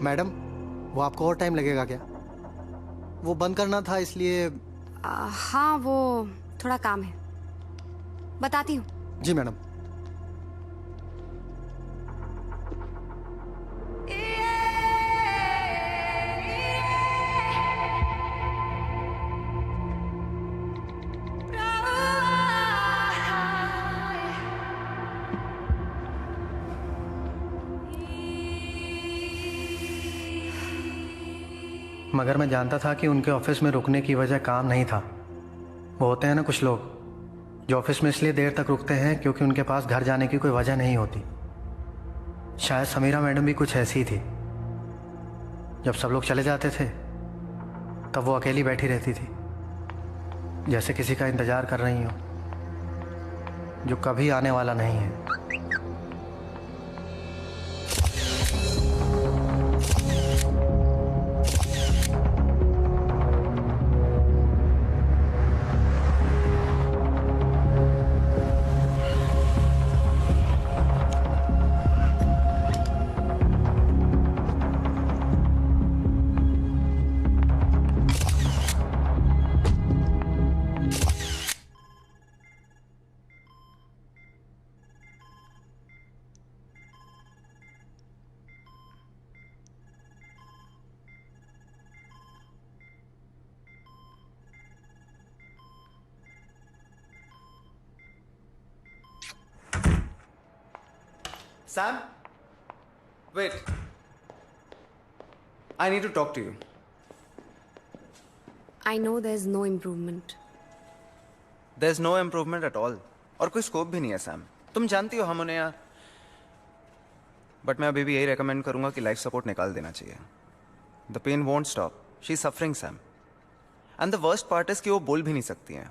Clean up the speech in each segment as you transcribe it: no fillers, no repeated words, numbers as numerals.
Madam, वो आपको और टाइम लगेगा क्या? वो बंद करना था इसलिए। हाँ, वो थोड़ा काम है, बताती हूँ। जी मैडम। मगर मैं जानता था कि उनके ऑफिस में रुकने की वजह काम नहीं था। वो होते हैं ना कुछ लोग जो ऑफिस में इसलिए देर तक रुकते हैं क्योंकि उनके पास घर जाने की कोई वजह नहीं होती। शायद समीरा मैडम भी कुछ ऐसी ही थी। जब सब लोग चले जाते थे तब वो अकेली बैठी रहती थी, जैसे किसी का इंतज़ार कर रही हो जो कभी आने वाला नहीं है। Sam? Wait. I need to talk to you. I know there's no improvement. There's no improvement at all. और कोई स्कोप भी नहीं है सैम। तुम जानती हो हम उन्हें यार। बट मैं अभी भी यही रेकमेंड करूंगा कि लाइफ सपोर्ट निकाल देना चाहिए। The pain won't stop. She is suffering Sam. And the worst part is कि वो बोल भी नहीं सकती हैं।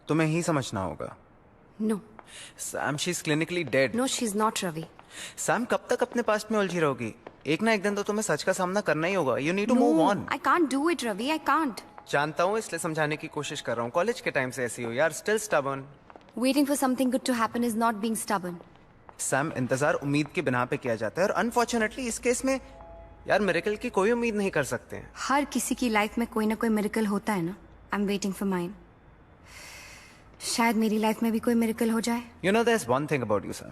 तुम्हें ही समझना होगा। No. Sam, she is clinically dead. No, she's not, Ravi. Sam, कब तक अपने पास्ट में उलझी रहोगी? एक ना एक दिन तो तुम्हें सच का सामना करना ही होगा। You need to move on. I can't do it, Ravi. I can't. जानता हूँ, इसलिए समझाने की कोशिश कर रहा हूँ। कॉलेज के टाइम से ऐसी हो यार। Still stubborn. Waiting for something good to happen is not being stubborn. Sam, इंतजार उम्मीद की बिना पे किया जाता है और अनफॉर्चुनेटली इस केस में यार मिरेकल की कोई उम्मीद नहीं कर सकते हैं। हर किसी की लाइफ में कोई ना कोई मिरेकल होता है ना। I'm waiting for mine. शायद मेरी लाइफ में भी कोई मिरेकल हो जाए। You know, there is one thing about you Sam.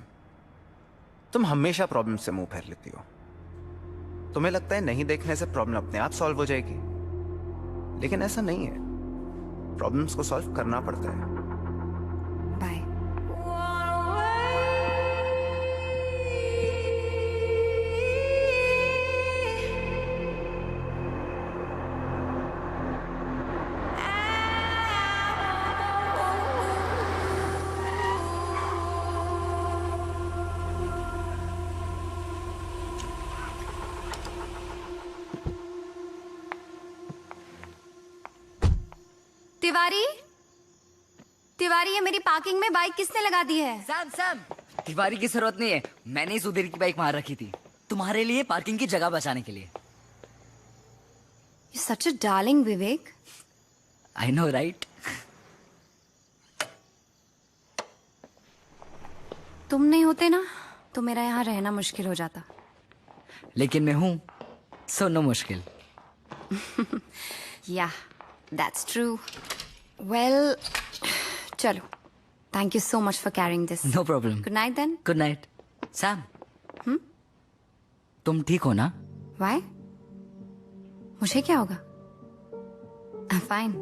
तुम हमेशा प्रॉब्लम से मुंह फेर लेती हो। तुम्हें लगता है नहीं देखने से प्रॉब्लम अपने आप सॉल्व हो जाएगी, लेकिन ऐसा नहीं है। प्रॉब्लम्स को सॉल्व करना पड़ता है। बाय। तिवारी, तिवारी, ये मेरी पार्किंग में बाइक किसने लगा दी है? सैम, सैम, तिवारी की जरूरत नहीं है। मैंने ही सुधीर की बाइक वहां रखी थी तुम्हारे लिए, पार्किंग की जगह बचाने के लिए। You're such a darling, Vivek. I know right. तुम नहीं होते ना तो मेरा यहाँ रहना मुश्किल हो जाता। लेकिन मैं हूं, सो नो मुश्किल। Yeah, that's true. Well, चलो। Thank you so much for carrying this. No problem. Good night then. Good night. Sam, तुम ठीक हो ना? Why? मुझे क्या होगा? I'm fine.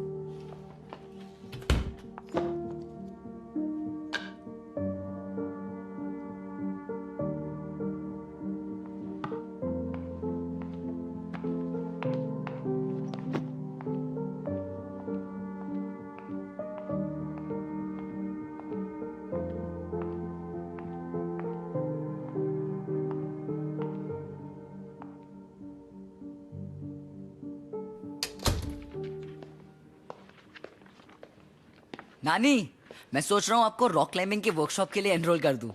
नानी, मैं सोच रहा हूँ आपको रॉक क्लाइंबिंग की वर्कशॉप के लिए एनरोल कर दूं।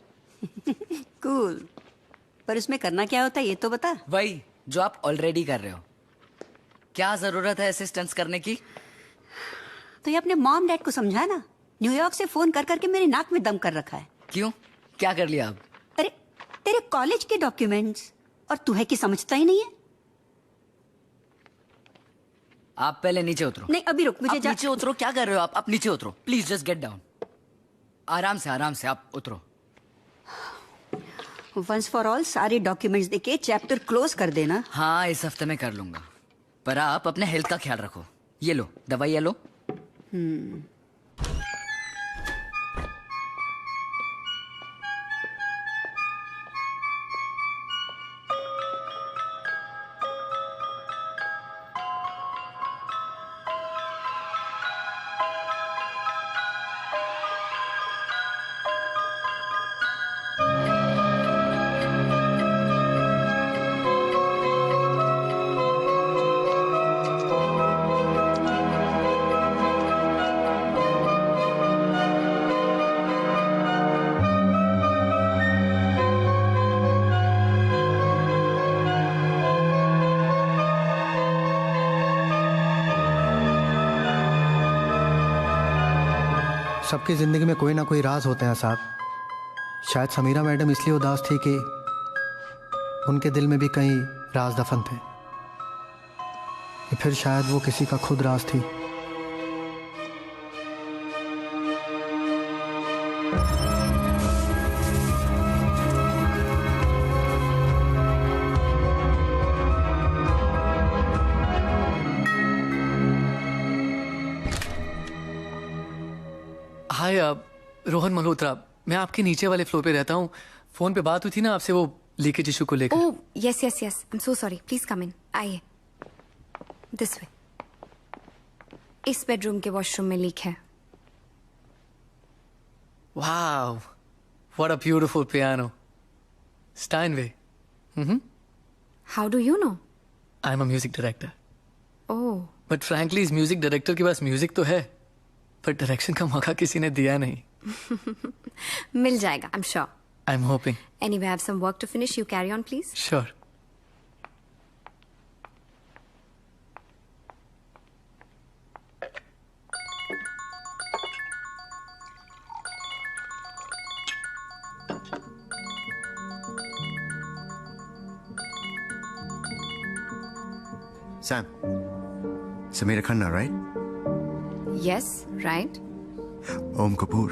कूल। पर उसमें करना क्या होता है ये तो बता। वही जो आप ऑलरेडी कर रहे हो। क्या जरूरत है असिस्टेंस करने की? तो ये अपने मॉम डैड को समझा ना। न्यूयॉर्क से फोन कर करके मेरी नाक में दम कर रखा है। क्यों, क्या कर लिया आप? अरे तेरे कॉलेज के डॉक्यूमेंट्स, और तू है कि समझता ही नहीं है। आप पहले नीचे उतरो। नहीं अभी रुक, मुझे आप नीचे उतरो, क्या कर रहे हो आप नीचे उतरो प्लीज, जस्ट गेट डाउन। आराम से आप उतरो। वंस फॉर ऑल सारे डॉक्यूमेंट्स देके चैप्टर क्लोज कर देना। हाँ इस हफ्ते में कर लूंगा, पर आप अपने हेल्थ का ख्याल रखो। ये लो दवाई, ये लो। सबकी ज़िंदगी में कोई ना कोई राज होते हैं साहब। शायद समीरा मैडम इसलिए उदास थी कि उनके दिल में भी कई राज दफन थे, या फिर शायद वो किसी का खुद राज थी। हाय रोहन मल्होत्रा, मैं आपके नीचे वाले फ्लोर पे रहता हूँ। फोन पे बात हुई थी ना आपसे वो लीकेज इशू को लेकर। Oh yes yes yes, I am so sorry, please come in, आइए। This way. इस बेडरूम के वॉशरूम में लीक है। Wow, what a beautiful piano. Steinway. How do you know? I am a music director. Oh but frankly इस music director के पास music तो है, पर डायरेक्शन का मौका किसी ने दिया नहीं। मिल जाएगा, आई am sure. I am hoping. Anyway, I have some work to finish. You carry on, please. Sure. Sam, Samira Khanna, right? Yes, right. ओम कपूर।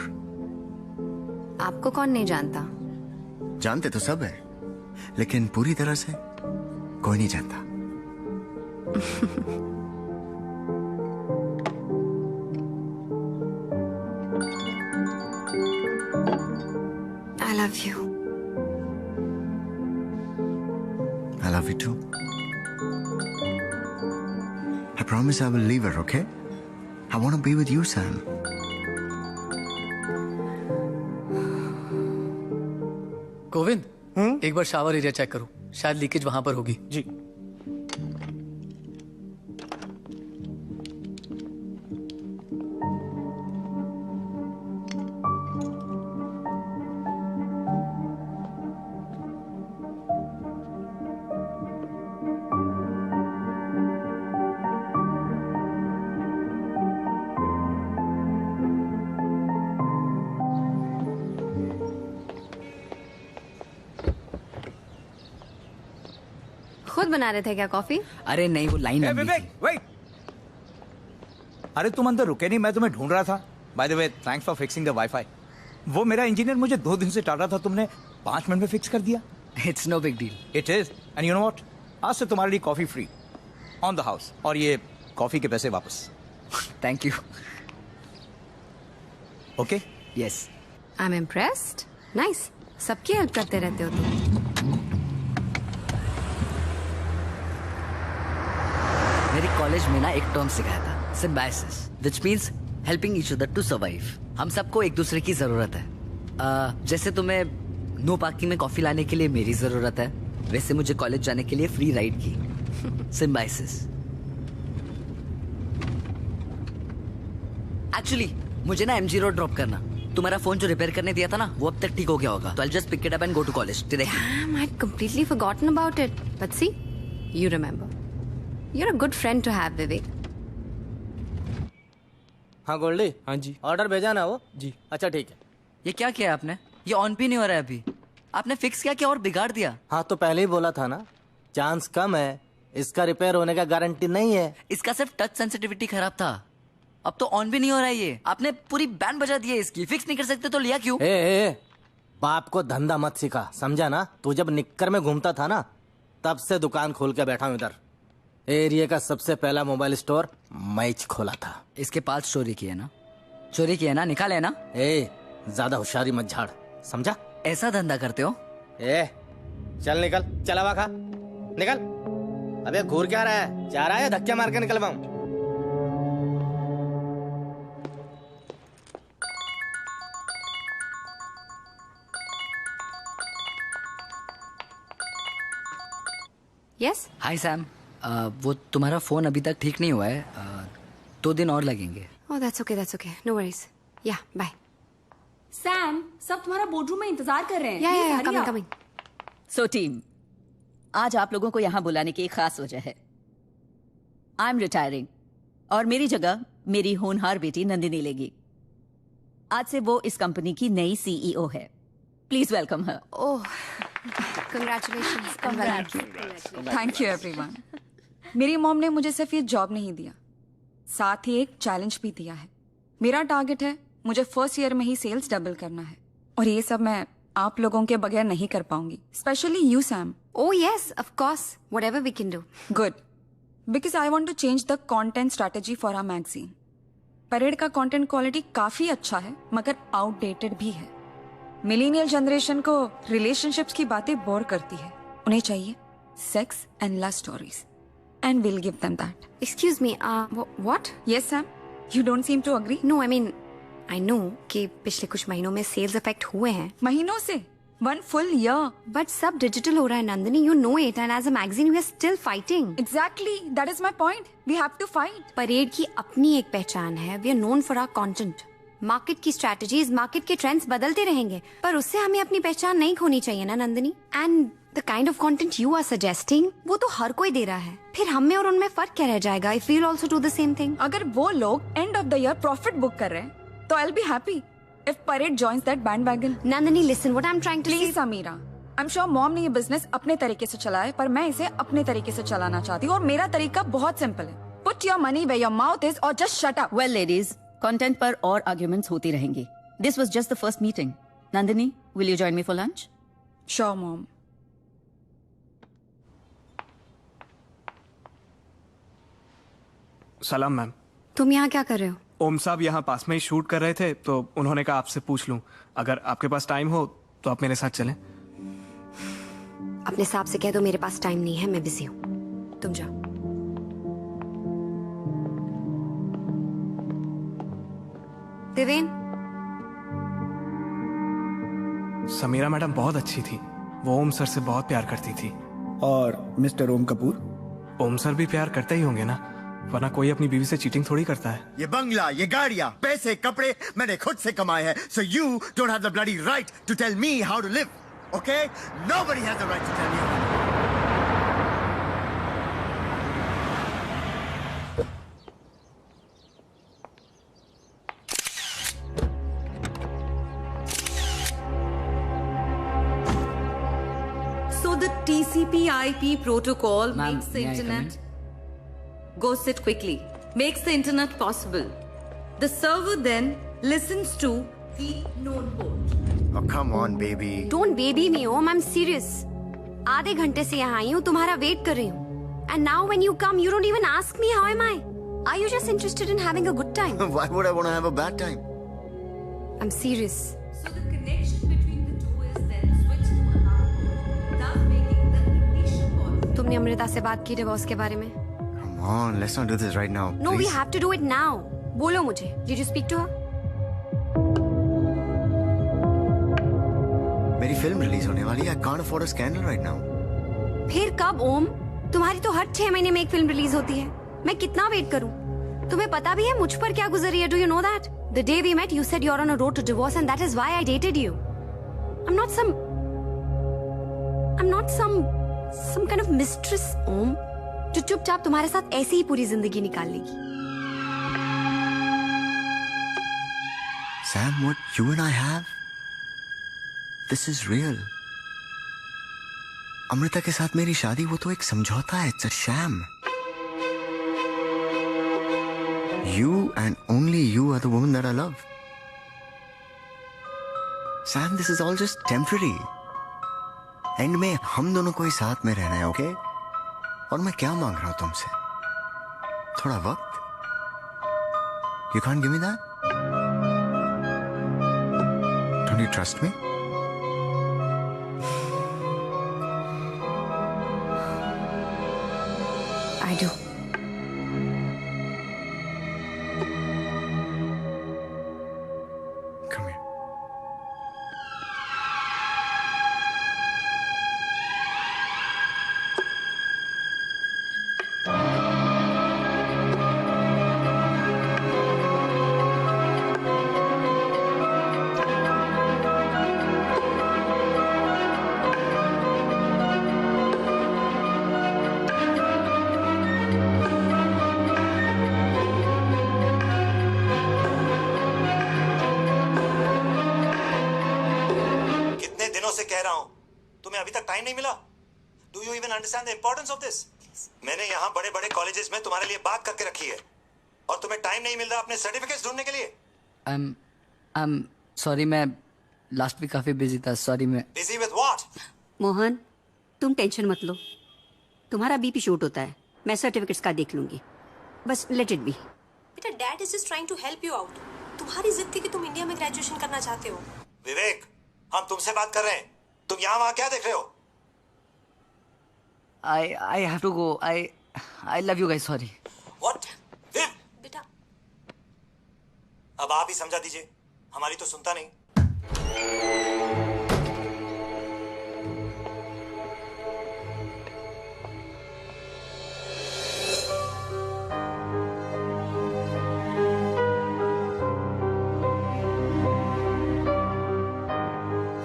आपको कौन नहीं जानता? जानते तो सब है, लेकिन पूरी तरह से कोई नहीं जानता। I love you. I love you too. I promise I will leave her, okay? I want to be with you, Sam. Govind, एक बार शावर एरिया चेक करो, शायद लीकेज वहां पर होगी। जी। खुद बना रहे थे क्या कॉफी? अरे नहीं, वो लाइन ए, लंबी विवेक, थी। वेट। अरे तुम अंदर रुके नहीं, मैं तुम्हें ढूंढ रहा था। By the way, thanks for fixing the wifi. वो मेरा इंजीनियर मुझे 2 दिन से टाल रहा था, तुमने 5 मिनट में फिक्स कर दिया। It's no big deal. It is, and you know what, आज से तुम्हारे लिए coffee free on the house, और ये कॉफी के पैसे वापस। Thank you. Okay? Yes. I am impressed. Nice, सबकी हेल्प करते रहते हो तुम। मेरे कॉलेज में ना एक टर्म सिखाया था, symbiosis, which means helping each other to survive. हम सबको एक दूसरे की जरूरत है। जैसे तुम्हें नो पार्किंग में कॉफी लाने के लिए मेरी जरूरत है, वैसे मुझे कॉलेज जाने के लिए फ्री राइड की। सिम्बायोसिस। एक्चुअली मुझे ना एमजी रोड ड्रॉप करना। तुम्हारा फोन जो रिपेयर करने दिया था ना, वो अब तक ठीक हो गया होगा, तो I just pick it up and go to college directly. Damn, I'd completely forgotten about it. But see, you remember. You're a good friend to have, Vivek. हाँ गोल्डी। हाँ जी। ऑर्डर भेजा ना वो? जी। अच्छा ठीक है। ये क्या किया आपने? ये ऑन भी नहीं हो रहा है अभी। आपने फिक्स किया क्या और बिगाड़ दिया? हाँ तो पहले ही बोला था ना, चांस कम है इसका रिपेयर होने का गारंटी नहीं है। इसका सिर्फ टच सेंसिटिविटी खराब था, अब तो ऑन भी नहीं हो रहा है ये। आपने पूरी बैंड बजा दी है इसकी, फिक्स नहीं कर सकते तो लिया क्यों? ए, बाप को धंधा मत सिखा, समझा ना? तू जब निक्कर में घूमता था ना, तब से दुकान खोल के बैठा हूं इधर। एरिया का सबसे पहला मोबाइल स्टोर मैं खोला था। इसके पास चोरी किया ना? चोरी किया ना, निकाले ना? ज्यादा होशियारी मत झाड़, समझा? ऐसा धंधा करते हो? चल निकल, चल हवा खा, निकल। अबे घूर क्या रहा है, जा रहा है धक्के मार के निकलवाऊं? यस। हाय सैम, वो तुम्हारा फोन अभी तक ठीक नहीं हुआ है, 2 दिन और लगेंगे। Oh that's okay, no worries. Yeah bye. Sam, सब तुम्हारा बोर्डरूम में इंतजार कर रहे हैं। या कमिंग। सो टीम, आज आप लोगों को यहाँ बुलाने की एक खास वजह है। आई एम रिटायरिंग और मेरी जगह मेरी होनहार बेटी नंदिनी लेगी। आज से वो इस कंपनी की नई सीईओ है। Please welcome her. Oh congratulations. Thank you everyone. मेरी मॉम ने मुझे सिर्फ ये जॉब नहीं दिया, साथ ही एक चैलेंज भी दिया है। मेरा टारगेट है मुझे फर्स्ट ईयर में ही सेल्स डबल करना है, और ये सब मैं आप लोगों के बगैर नहीं कर पाऊंगी, specially you Sam. Oh yes, of course. Whatever we can do. Good. Because I want to change the content strategy for our magazine. Parade का कंटेंट क्वालिटी काफी अच्छा है, मगर आउटडेटेड भी है। मिलेनियल जनरेशन को रिलेशनशिप्स की बातें बोर करती है। उन्हें चाहिए sex and love stories, and will give them that. Excuse me, what? Yes, Sam. You don't seem to agree. No, I mean, I know कि पिछले कुछ महीनों में सेल्स अफेक्ट हुए हैं। महीनों से? 1 full year. But सब डिजिटल हो रहा है Nandini, you know it, and as a magazine we are still fighting. Exactly, that is my point. We have to fight. Parade की अपनी एक पहचान है। We are known for our content. Market की स्ट्रेटजीज, मार्केट के ट्रेंड्स बदलते रहेंगे, पर उससे हमें अपनी पहचान नहीं खोनी चाहिए ना Nandini. And the kind of content you are suggesting, वो तो हर कोई दे रहा है। फिर हम में और उनमें फर्क क्या रह जाएगा? If we'll also do the same thing. अगर वो लोग end of the year profit book कर रहे हैं, तो I'll be happy if Parade joins that bandwagon. Nandini, listen, what I'm trying to say. Please, Ameera. I'm sure mom ने ये business अपने तरीके से चलाया है, पर मैं इसे अपने तरीके से चलाना चाहती हूँ, और मेरा तरीका बहुत सिंपल है। Put your money where your mouth is, or just shut up. Well, ladies, content पर और आर्ग्यूमेंट्स होती रहेंगी। This was just the first meeting. Nandini, will you join me for lunch? Sure, mom. सलाम ma'am. तुम यहाँ क्या कर रहे हो? ओम साहब यहाँ पास में ही शूट कर रहे थे, तो उन्होंने कहा आपसे पूछ लूं, अगर आपके पास टाइम हो तो आप मेरे साथ चलें। अपने साहब से कह दो मेरे पास टाइम नहीं है, मैं बिजी हूँ, तुम जाओ। देवेन। समीरा मैडम बहुत अच्छी थी, वो ओम सर से बहुत प्यार करती थी। और मिस्टर ओम कपूर? ओम सर भी प्यार करते ही होंगे ना, वरना कोई अपनी बीवी से चीटिंग थोड़ी करता है। ये बंगला, ये गाड़ियां, पैसे, कपड़े मैंने खुद से कमाए हैं। So you don't have the bloody right to tell me how to live, okay? Nobody has the right to tell you. So the TCP/IP protocol Ma'am, makes the may I come internet. Go sit quickly. Makes the internet possible. The server then listens to the known port. Oh, come on, baby. Don't baby me, Om. I'm serious. आधे घंटे से यहाँ आई हूँ, तुम्हारा wait कर रही हूँ। And now when you come, you don't even ask me how am I. Are you just interested in having a good time? Why would I want to have a bad time? I'm serious. So the connection between the two is then switched to another port, thus making the ignition port. तुमने अमृता से बात की divorce के बारे में? Come on, let's not do this right now. No, we please. have to do it now. बोलो मुझे. Did you speak to her? मेरी फिल्म रिलीज होने वाली है। I can't afford a scandal right now. फिर कब ओम? तुम्हारी तो हर 6 महीने में एक फिल्म रिलीज होती है। मैं कितना वेट करूं? तुम्हें पता भी है मुझ पर क्या गुजरी है? Do you know that? The day we met, you said you're on a road to divorce, and that is why I dated you. I'm not some kind of mistress, ओम, जो चुपचाप तुम्हारे साथ ऐसे ही पूरी जिंदगी निकाल लेगी। Sam, what you and I have, this is real. Amrita के साथ मेरी शादी वो तो एक समझौता है, it's a sham. You and only you are the woman that I love. Sam, this is all just temporary. And में हम दोनों को ही साथ में रहना है, ओके? और मैं क्या मांग रहा हूं तुमसे? थोड़ा वक्त? You can't give me that? Don't you trust me? I do. Come here. कह रहा हूं, तुम्हें अभी तक टाइम नहीं मिला? Do you even understand the importance of this? मैंने यहाँ बड़े बड़े कॉलेजेस में तुम्हारे लिए बात करके रखी है और तुम्हें टाइम नहीं मिल रहा अपने सर्टिफिकेट्स ढूंढने के लिए। I'm sorry, मैं लास्ट वीक काफी बिजी था। सॉरी। मैं बिजी विद व्हाट? मोहन, तुम टेंशन मत लो, तुम्हारा बीपी शूट होता है, मैं सर्टिफिकेट्स का देख लूंगी, बस लेट इट बी। बेटा, dad is just trying to help you out. तुम्हारी जिद थी कि तुम इंडिया में ग्रेजुएशन करना चाहते हो। विवेक, हम तुमसे बात कर रहे हैं, तुम यहाँ वहाँ क्या देख रहे हो? I have to go. I love you guys. Sorry. What? Viv? बेटा, अब आप ही समझा दीजिए, हमारी तो सुनता नहीं।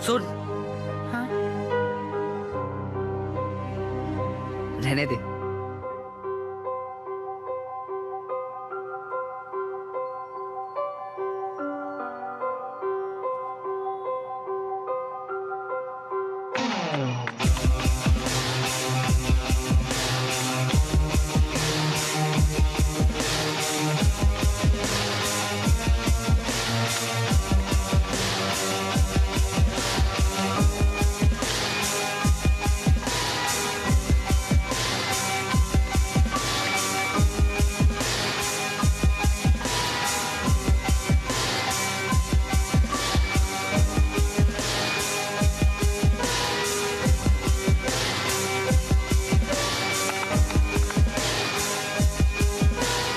सुन। हाँ? रहने दे।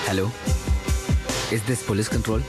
Hello, is this police control?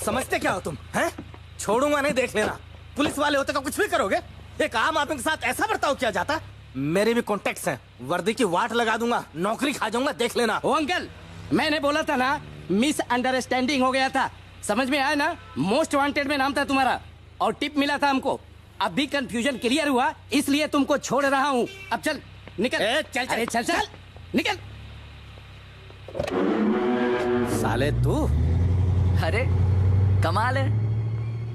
समझते क्या हो तुम, हैं? छोड़ूंगा नहीं, देख लेना। पुलिस वाले होते तो कुछ भी करोगे। एक आम आदमी के साथ ऐसा बर्ताव किया जाता? मेरे भी कॉन्टेक्ट्स हैं, वर्दी की वाट लगा दूंगा, नौकरी खा जाऊंगा, देख लेना। ओ अंकल, मैंने बोला था ना, मिस अंडरस्टैंडिंग हो गया था, समझ में आया ना? मोस्ट वांटेड में नाम था तुम्हारा और टिप मिला था हमको। अब भी कंफ्यूजन क्लियर हुआ, इसलिए तुमको छोड़ रहा हूँ। अब चल निकल। चल अरे चल चल निकल। साले तू। अरे कमाल है,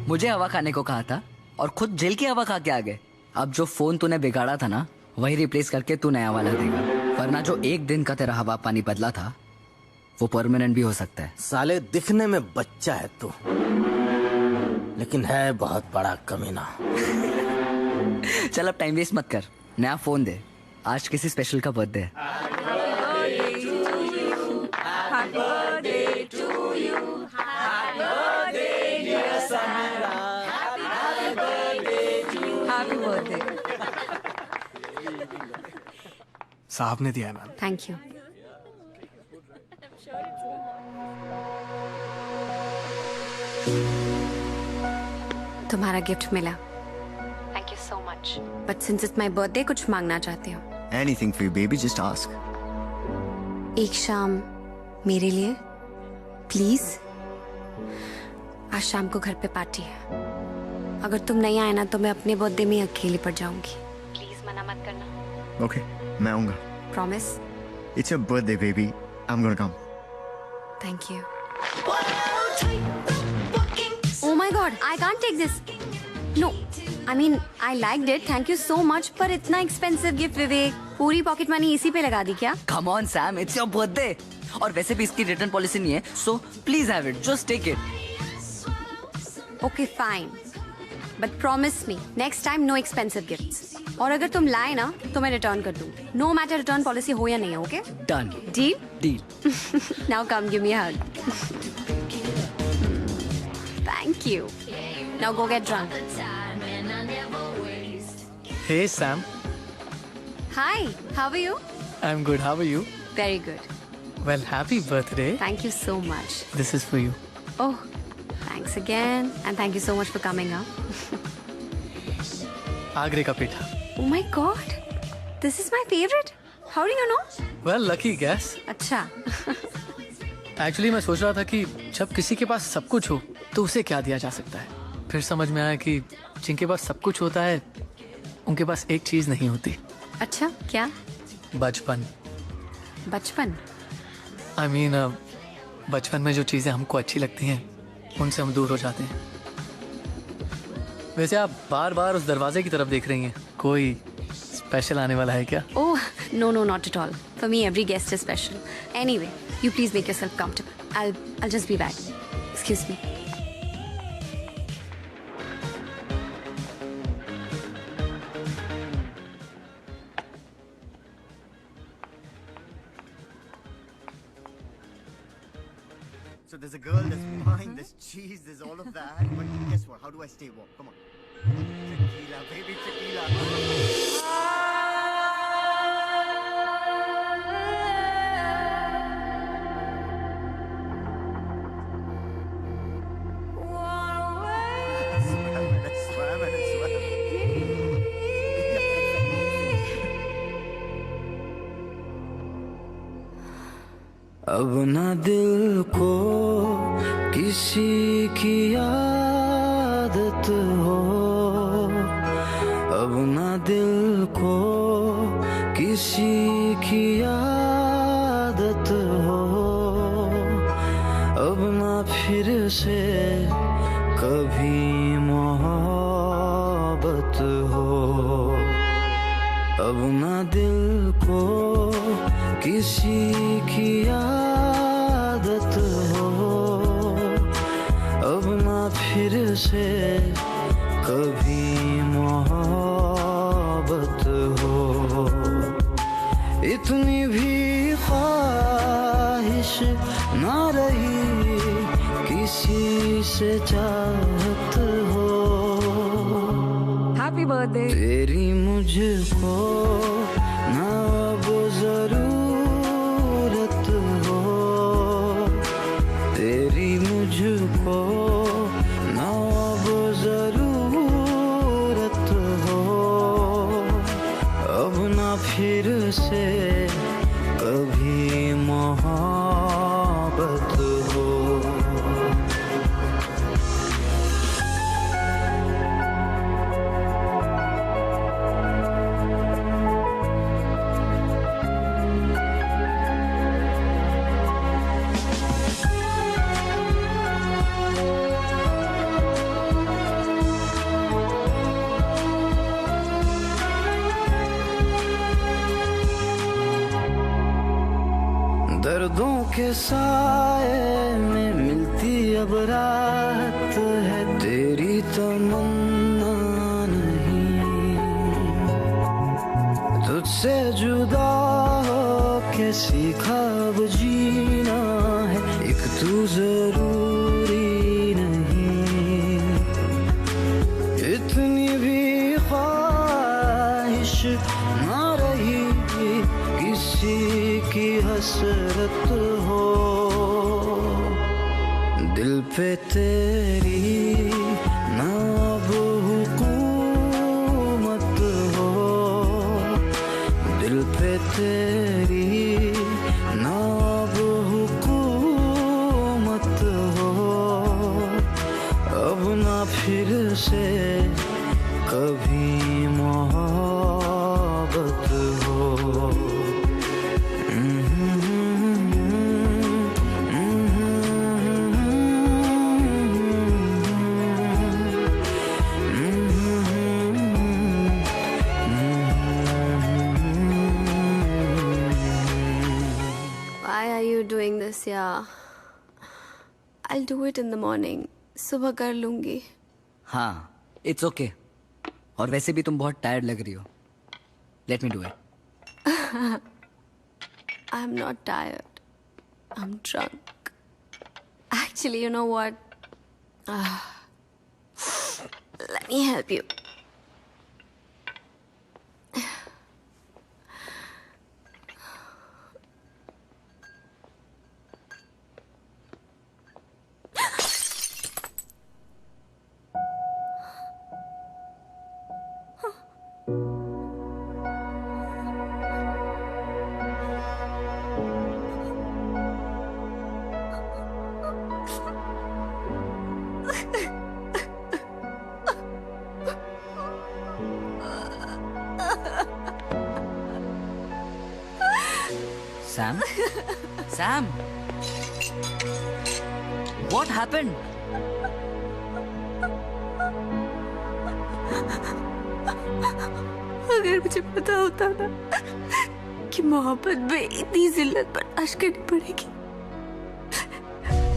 मुझे हवा खाने को कहा था और खुद जेल की हवा खा के आ गए। अब जो फोन तूने बिगाड़ा था ना, वही रिप्लेस करके तू नया वाला देगा, वरना जो एक दिन का तेरा हवा पानी बदला था वो परमानेंट भी हो सकता है। साले दिखने में बच्चा है तू, लेकिन है बहुत बड़ा कमीना। चल अब टाइम वेस्ट मत कर, नया फोन दे, आज किसी स्पेशल का बर्थडे है। साहब ने दिया है मैम। Thank you. तुम्हारा गिफ्ट मिला। Thank you so much. But since it's my birthday, कुछ मांगना चाहती हूँ? Anything for you, baby. Just ask. एक शाम मेरे लिए प्लीज। आज शाम को घर पे पार्टी है, अगर तुम नहीं आए ना तो मैं अपने बर्थडे में अकेली पड़ जाऊंगी। प्लीज मना मत करना। Okay, मैं आऊँगा। Promise? It's your birthday, baby. I'm gonna come. Thank you. Oh my God, I can't take this. No I mean I liked it, thank you so much, पर इतना एक्सपेंसिव गिफ्ट विवेक, पूरी pocket money इसी पे लगा दी क्या? Come on Sam, it's your birthday. और वैसे भी इसकी रिटर्न पॉलिसी नहीं है, so please have it, just take it. Okay fine, but promise me next time no expensive gifts. और अगर तुम लाए ना तो मैं रिटर्न कर दूं, नो मैटर रिटर्न पॉलिसी हो या नहीं है। Okay done, deal deal. Now come give me a hug. Thank you, now go get drunk. Hey Sam, hi, how are you? I'm good. How are you? Very good, Well, happy birthday. Thank you so much. This is for you. Oh, thanks again and thank you so much for coming up. आगरे का पेठा. Oh my god, this is my favorite. How do you know? Well, lucky guess. अच्छा। Actually मैं सोच रहा था कि जब किसी के पास सब कुछ हो तो उसे क्या दिया जा सकता है. फिर समझ में आया कि जिनके पास सब कुछ होता है उनके पास एक चीज नहीं होती. अच्छा, क्या? बचपन. बचपन? I mean, बचपन में जो चीजें हमको अच्छी लगती हैं उनसे हम दूर हो जाते हैं. वैसे आप बार बार उस दरवाजे की तरफ देख रही हैं, कोई स्पेशल आने वाला है क्या? Oh, no, not at all. For me, every guest is special. Anyway, you please make yourself comfortable. I'll just be back. Excuse me. So there's a girl, there's wine, there's cheese, there's all of that. But guess what? How do I stay warm? Come on. Tequila, baby, tequila. अब ना दिल को किसी की आदत हो, अब ना दिल को किसी की आदत हो, अब ना फिर से कभी मोहब्बत हो, अब ना दिल को किसी की आदत हो, अब ना फिर से कभी मोहब्बत हो। इतनी भी ख्वाहिश ना रही किसी से चाहत हो। Happy birthday. तेरी मुझको ना अब जरूरत हो, तेरी मुझको ना अब जरूरत हो, अब ना फिर से कभी मोहब्बत हो। दर्दों के साए में मिलती अब राहत है, तेरी तमन्ना नहीं। तुझसे जुदा हो के सीखा अब जीना है, एक तू जरूरी नहीं। इतनी भी ख्वाहिश ना रही किसी की हसरत हो, दिल पे तेरी ना अब हुकूमत हो, दिल पे तेरी ना अब हुकूमत हो, अब ना फिर से कभी मोहब्बत हो। I'll do it in the morning. सुबह कर लूंगी. हाँ, इट्स ओके. और वैसे भी तुम बहुत टायर्ड लग रही हो. Let me do it. I'm not tired. I'm drunk. Actually, you know what? Let me help you. Sam? Sam? What happened? अगर मुझे पता होता ना कि मोहब्बत में इतनी जिल्लत बर्दाश्त करनी पड़ेगी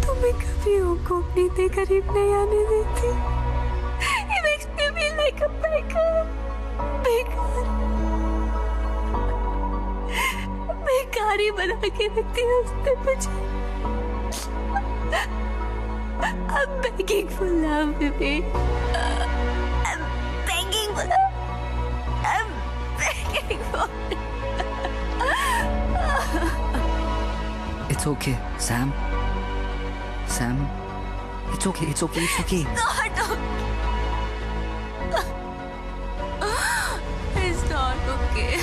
तो मैं कभी उनको अपने इतने करीब नहीं आने देती. It makes me feel like a beggar. बेकारी बना के रखती है उसने मुझे. I'm begging for love, baby. I'm begging for love. I'm begging for It's okay, Sam. Sam. It's okay, it's okay, it's okay. not okay. It's not okay.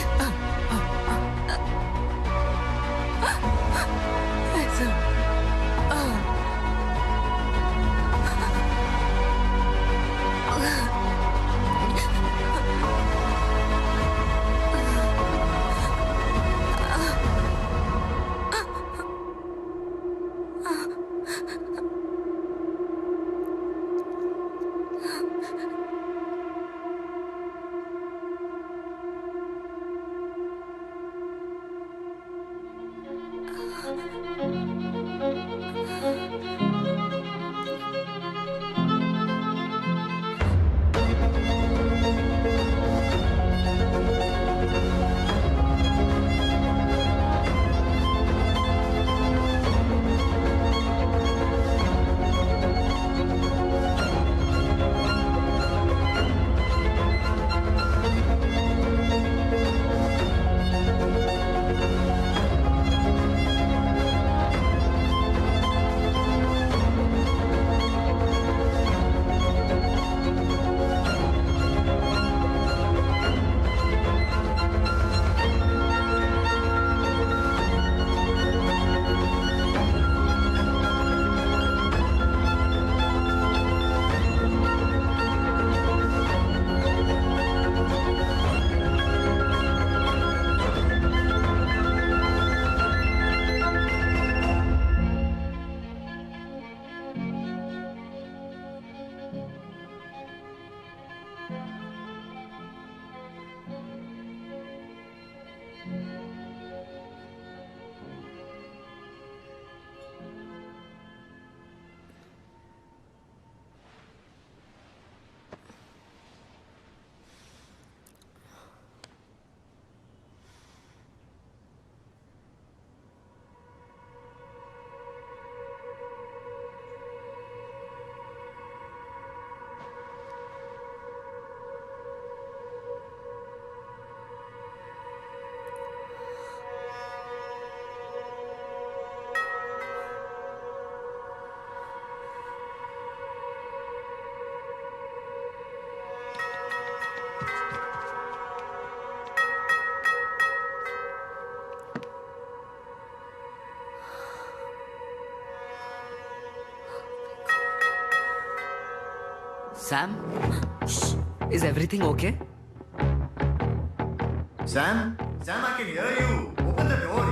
Sam? Is everything okay? Sam? Sam, I can hear you. Open the door.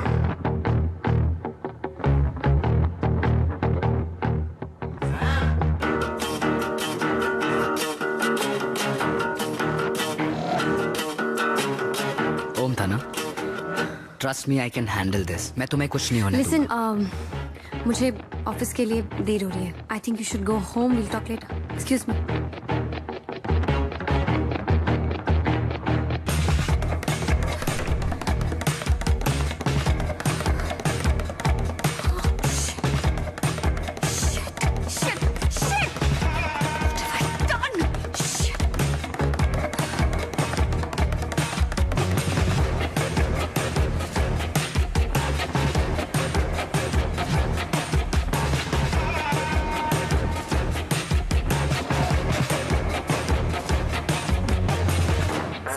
ओम था ना? Trust me, I can handle this. मैं तुम्हें कुछ नहीं होने Listen, मुझे office के लिए देर हो रही है. I think you should go home. Will talk later. Excuse me.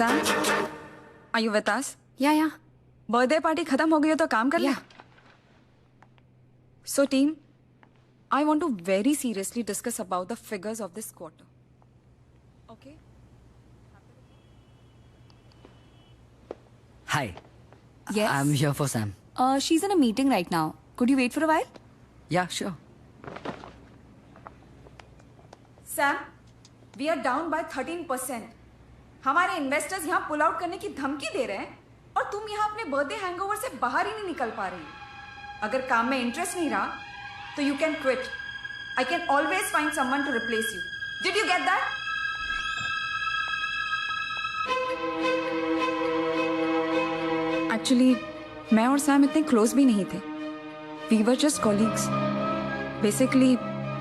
Sam, are you with us? Yeah. Birthday party खत्म हो गई हो तो काम कर ले. So team, I want to very seriously discuss about the figures of this quarter. Okay? Hi. Yes. I'm here for Sam. She's in a meeting right now. Could you wait for a while? Yeah, sure. Sam, we are down by 13%. हमारे investors यहाँ pull out करने की धमकी दे रहे हैं और तुम यहाँ अपने बर्थडे हैंगओवर से बाहर ही नहीं निकल पा रही. अगर काम में इंटरेस्ट नहीं रहा तो you can quit. I can always find someone to replace you. Did you get that? Actually मैं और सैम इतने क्लोज भी नहीं थे. We were just colleagues. Basically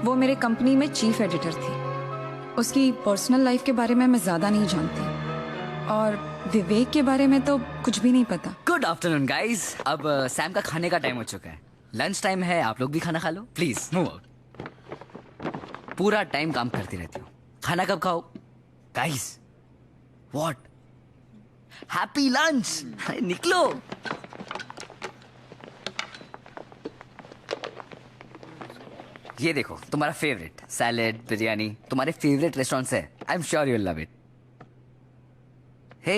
वो मेरे कंपनी में चीफ एडिटर थी. उसकी पर्सनल लाइफ के बारे में मैं ज्यादा नहीं जानती और विवेक के बारे में तो कुछ भी नहीं पता. Good afternoon guys. अब सैम का खाने का टाइम हो चुका है. लंच टाइम है. आप लोग भी खाना खा लो प्लीज. Move out. पूरा टाइम काम करती रहती हो. खाना कब खाओ गाइस? व्हाट? Happy lunch. निकलो. ये देखो तुम्हारा फेवरेट सैलेड बिरयानी. तुम्हारे फेवरेट रेस्टोरेंट से. I am sure you will love it. Hey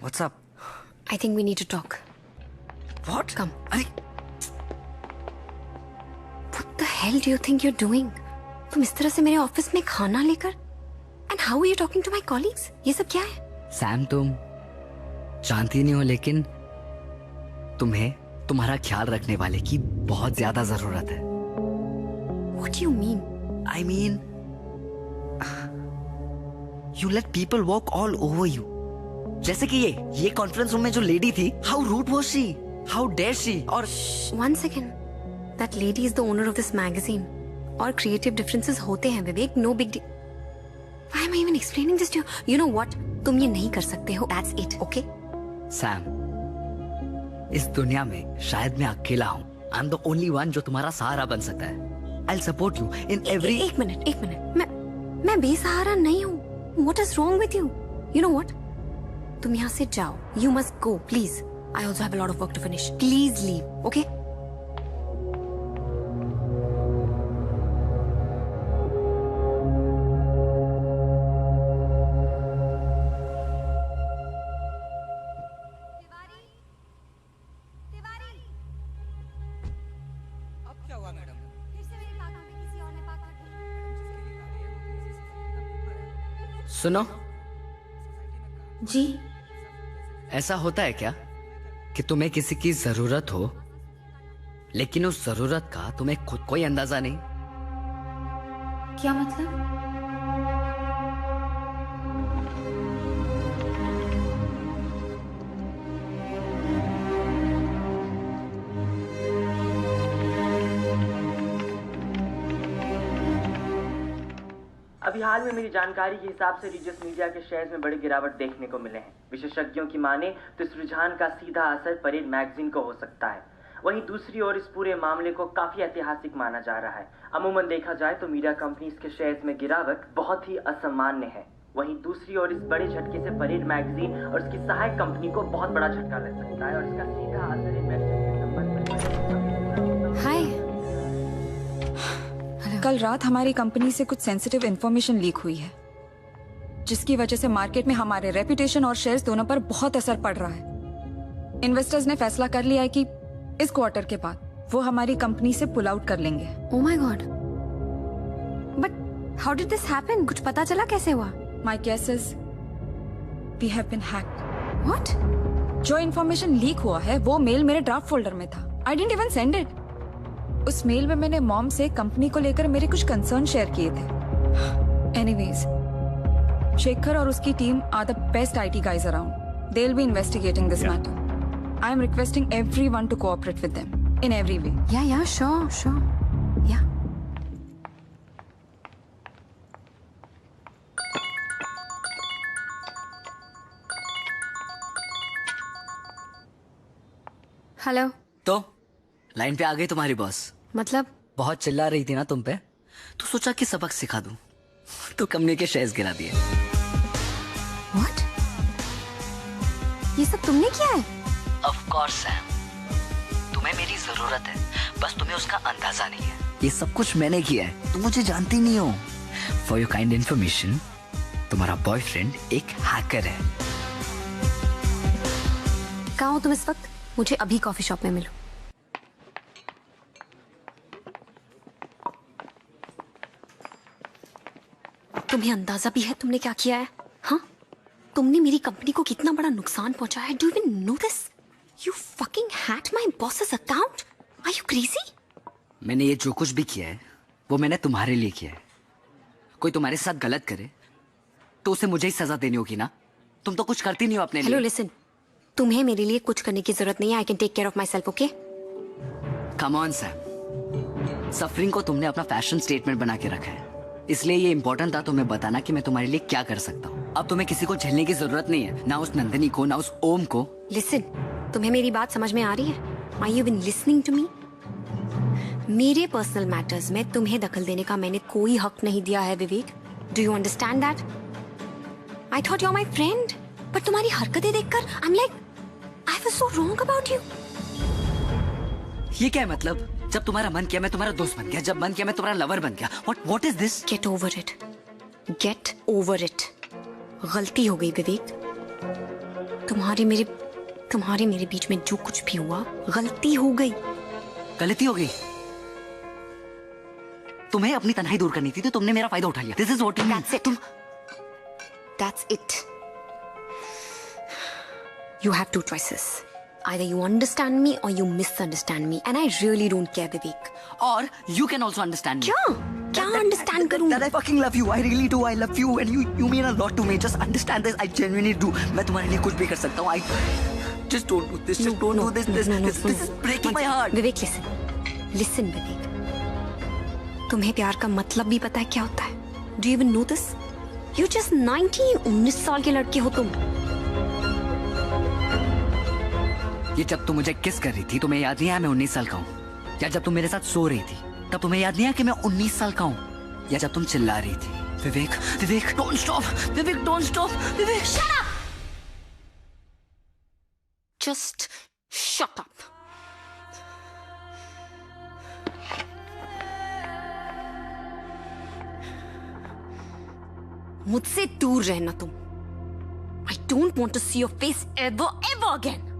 what's up? I think we need to talk. What? Come. अरे what the hell do you think you are doing? तुम इस तरह से मेरे office में खाना लेकर. And how are you talking to my colleagues? ये सब क्या है? सैम तुम जानती नहीं हो लेकिन तुम्हें तुम्हारा ख्याल रखने वाले की बहुत ज्यादा जरूरत है. What do you mean? I mean, you let people walk all over you. जैसे कि ये कॉन्फ्रेंस रूम में जो लेडी थी. How rude was she? How dare she? और one second. That lady is the owner of this magazine. और creative differences होते हैं विवेक. No big deal. Why am I even explaining this to you? You know what? तुम ये नहीं कर सकते हो. That's it. Okay? Sam, इस दुनिया में शायद मैं अकेला हूँ. I'm the only one जो तुम्हारा सहारा बन सकता है. I'll support you in every. एक मिनट. मैं बेसहारा नहीं हूँ. What is wrong with you? You know what? तुम यहाँ से जाओ. You must go, please. I also have a lot of work to finish. Please leave, okay? सुनो जी. ऐसा होता है क्या कि तुम्हें किसी की जरूरत हो लेकिन उस जरूरत का तुम्हें खुद कोई अंदाजा नहीं? क्या मतलब? अभी हाल में मेरी जानकारी के हिसाब से रिजियस मीडिया के शेयर्स में बड़ी गिरावट देखने को मिले हैं. विशेषज्ञों की माने तो इस रुझान का सीधा असर परेड मैगजीन को हो सकता है. वहीं दूसरी ओर इस पूरे मामले को काफी ऐतिहासिक माना जा रहा है. अमूमन देखा जाए तो मीडिया कंपनीज के शेयर्स में गिरावट बहुत ही असामान्य है. वहीं दूसरी ओर इस बड़े झटके से परेड मैगजीन और उसकी सहायक कंपनी को बहुत बड़ा झटका लग सकता है और इसका सीधा असर इन्वेस्टर के संबंध में. हाय. कल रात हमारी कंपनी से कुछ सेंसिटिव इंफॉर्मेशन लीक हुई है जिसकी वजह से मार्केट में हमारे रेपुटेशन और शेयर्स दोनों पर बहुत असर पड़ रहा है. इन्वेस्टर्स ने फैसला कर लिया है कि इस क्वार्टर के बाद वो हमारी कंपनी से पुल आउट कर लेंगे. Oh my God. But how did this happen? कुछ पता चला कैसे हुआ? My guess is we have been hacked. What? जो इंफॉर्मेशन लीक हुआ है वो मेल मेरे ड्राफ्ट फोल्डर में था. I didn't even send it. उस मेल में मैंने मॉम से कंपनी को लेकर मेरे कुछ कंसर्न शेयर किए थे। एनीवेज, शेखर और उसकी team are the best IT guys around. They'll be investigating this matter. I am requesting everyone to cooperate with them in every way. Yeah, sure. Yeah. Hello. तो line पे आ गई तुम्हारी boss. मतलब? बहुत चिल्ला रही थी ना तुम पे, तो सोचा कि सबक सिखा दूं। तो कंपनी के शेयर्स गिरा दिए। What? ये सब तुमने किया है? Of course सैम, तुम्हें मेरी जरूरत है, बस तुम्हें उसका अंदाजा नहीं है। ये सब कुछ मैंने किया है, तुम मुझे जानती नहीं हो। For your kind information, तुम्हारा बॉयफ्रेंड एक हैकर है। कहाँ हो तुम इस वक्त? मुझे अभी कॉफी शॉप में मिलो। तुम्हें अंदाजा भी है तुमने क्या किया है? हाँ, तुमने मेरी कंपनी को कितना बड़ा नुकसान पहुंचाया है। Do you even know this? You fucking hacked my boss's account. Are you crazy? मैंने ये जो कुछ भी किया है वो मैंने तुम्हारे लिए किया है। कोई तुम्हारे साथ गलत करे तो उसे मुझे ही सजा देनी होगी ना। तुम तो कुछ करती नहीं हो अपने लिए। हेलो लिसन, तुम्हें मेरे लिए कुछ करने की जरूरत नहीं है। I can take care of myself, okay? Come on Sam, suffering को तुमने अपना फैशन स्टेटमेंट बना के रखा है, इसलिए ये इंपॉर्टेंट था तुम्हें बताना कि मैं तुम्हारे लिए क्या कर सकता हूँ। अब तुम्हें किसी को झेलने की जरूरत नहीं है, ना उस नंदिनी को ना उस ओम को। लिसन, तुम्हें मेरी बात समझ में आ रही है? Are you been listening to me? मेरे पर्सनल मैटर्स में तुम्हें दखल देने का मैंने कोई हक नहीं दिया है Vivek. Do you understand that? I thought you are my friend, पर तुम्हारी हरकतें देखकर I am like I was so wrong about you. ये क्या है मतलब? जब तुम्हारा मन किया मैं तुम्हारा दोस्त बन गया, जब मन किया मैं तुम्हारा लवर बन गया। What is this? Get over it. Get over it. गलती हो गई विवेक। तुम्हारे मेरे बीच में जो कुछ भी हुआ गलती हो गई। गलती हो गई? तुम्हें अपनी तन्हाई दूर करनी थी तो तुमने मेरा फायदा उठा लिया। This is what you mean. That's it. That's it. You have two choices. Either you understand me or you misunderstand me, and I really don't care, Vivek. Or you can also understand me. क्या understand करूँ? That I fucking love you. I really do. I love you, and you mean a lot to me. Just understand this. I genuinely do. मैं तुम्हारे लिए कुछ भी कर सकता हूँ. I just don't do this. Just don't do this. This is breaking my heart. Vivek, listen, Vivek. तुम्हें प्यार का मतलब भी पता है क्या होता है? Do you even know this? You're just 19 साल के लड़के हो तुम। ये जब तुम मुझे किस कर रही थी तुम्हें याद नहीं आया मैं 19 साल का हूँ? या जब तुम मेरे साथ सो रही थी तब तुम्हें याद नहीं आया कि मैं 19 साल का हूँ? या जब तुम चिल्ला रही थी Vivek don't stop, Vivek don't stop, Vivek shut up, just shut up. मुझसे दूर रहना तुम। I don't want to see your face ever again.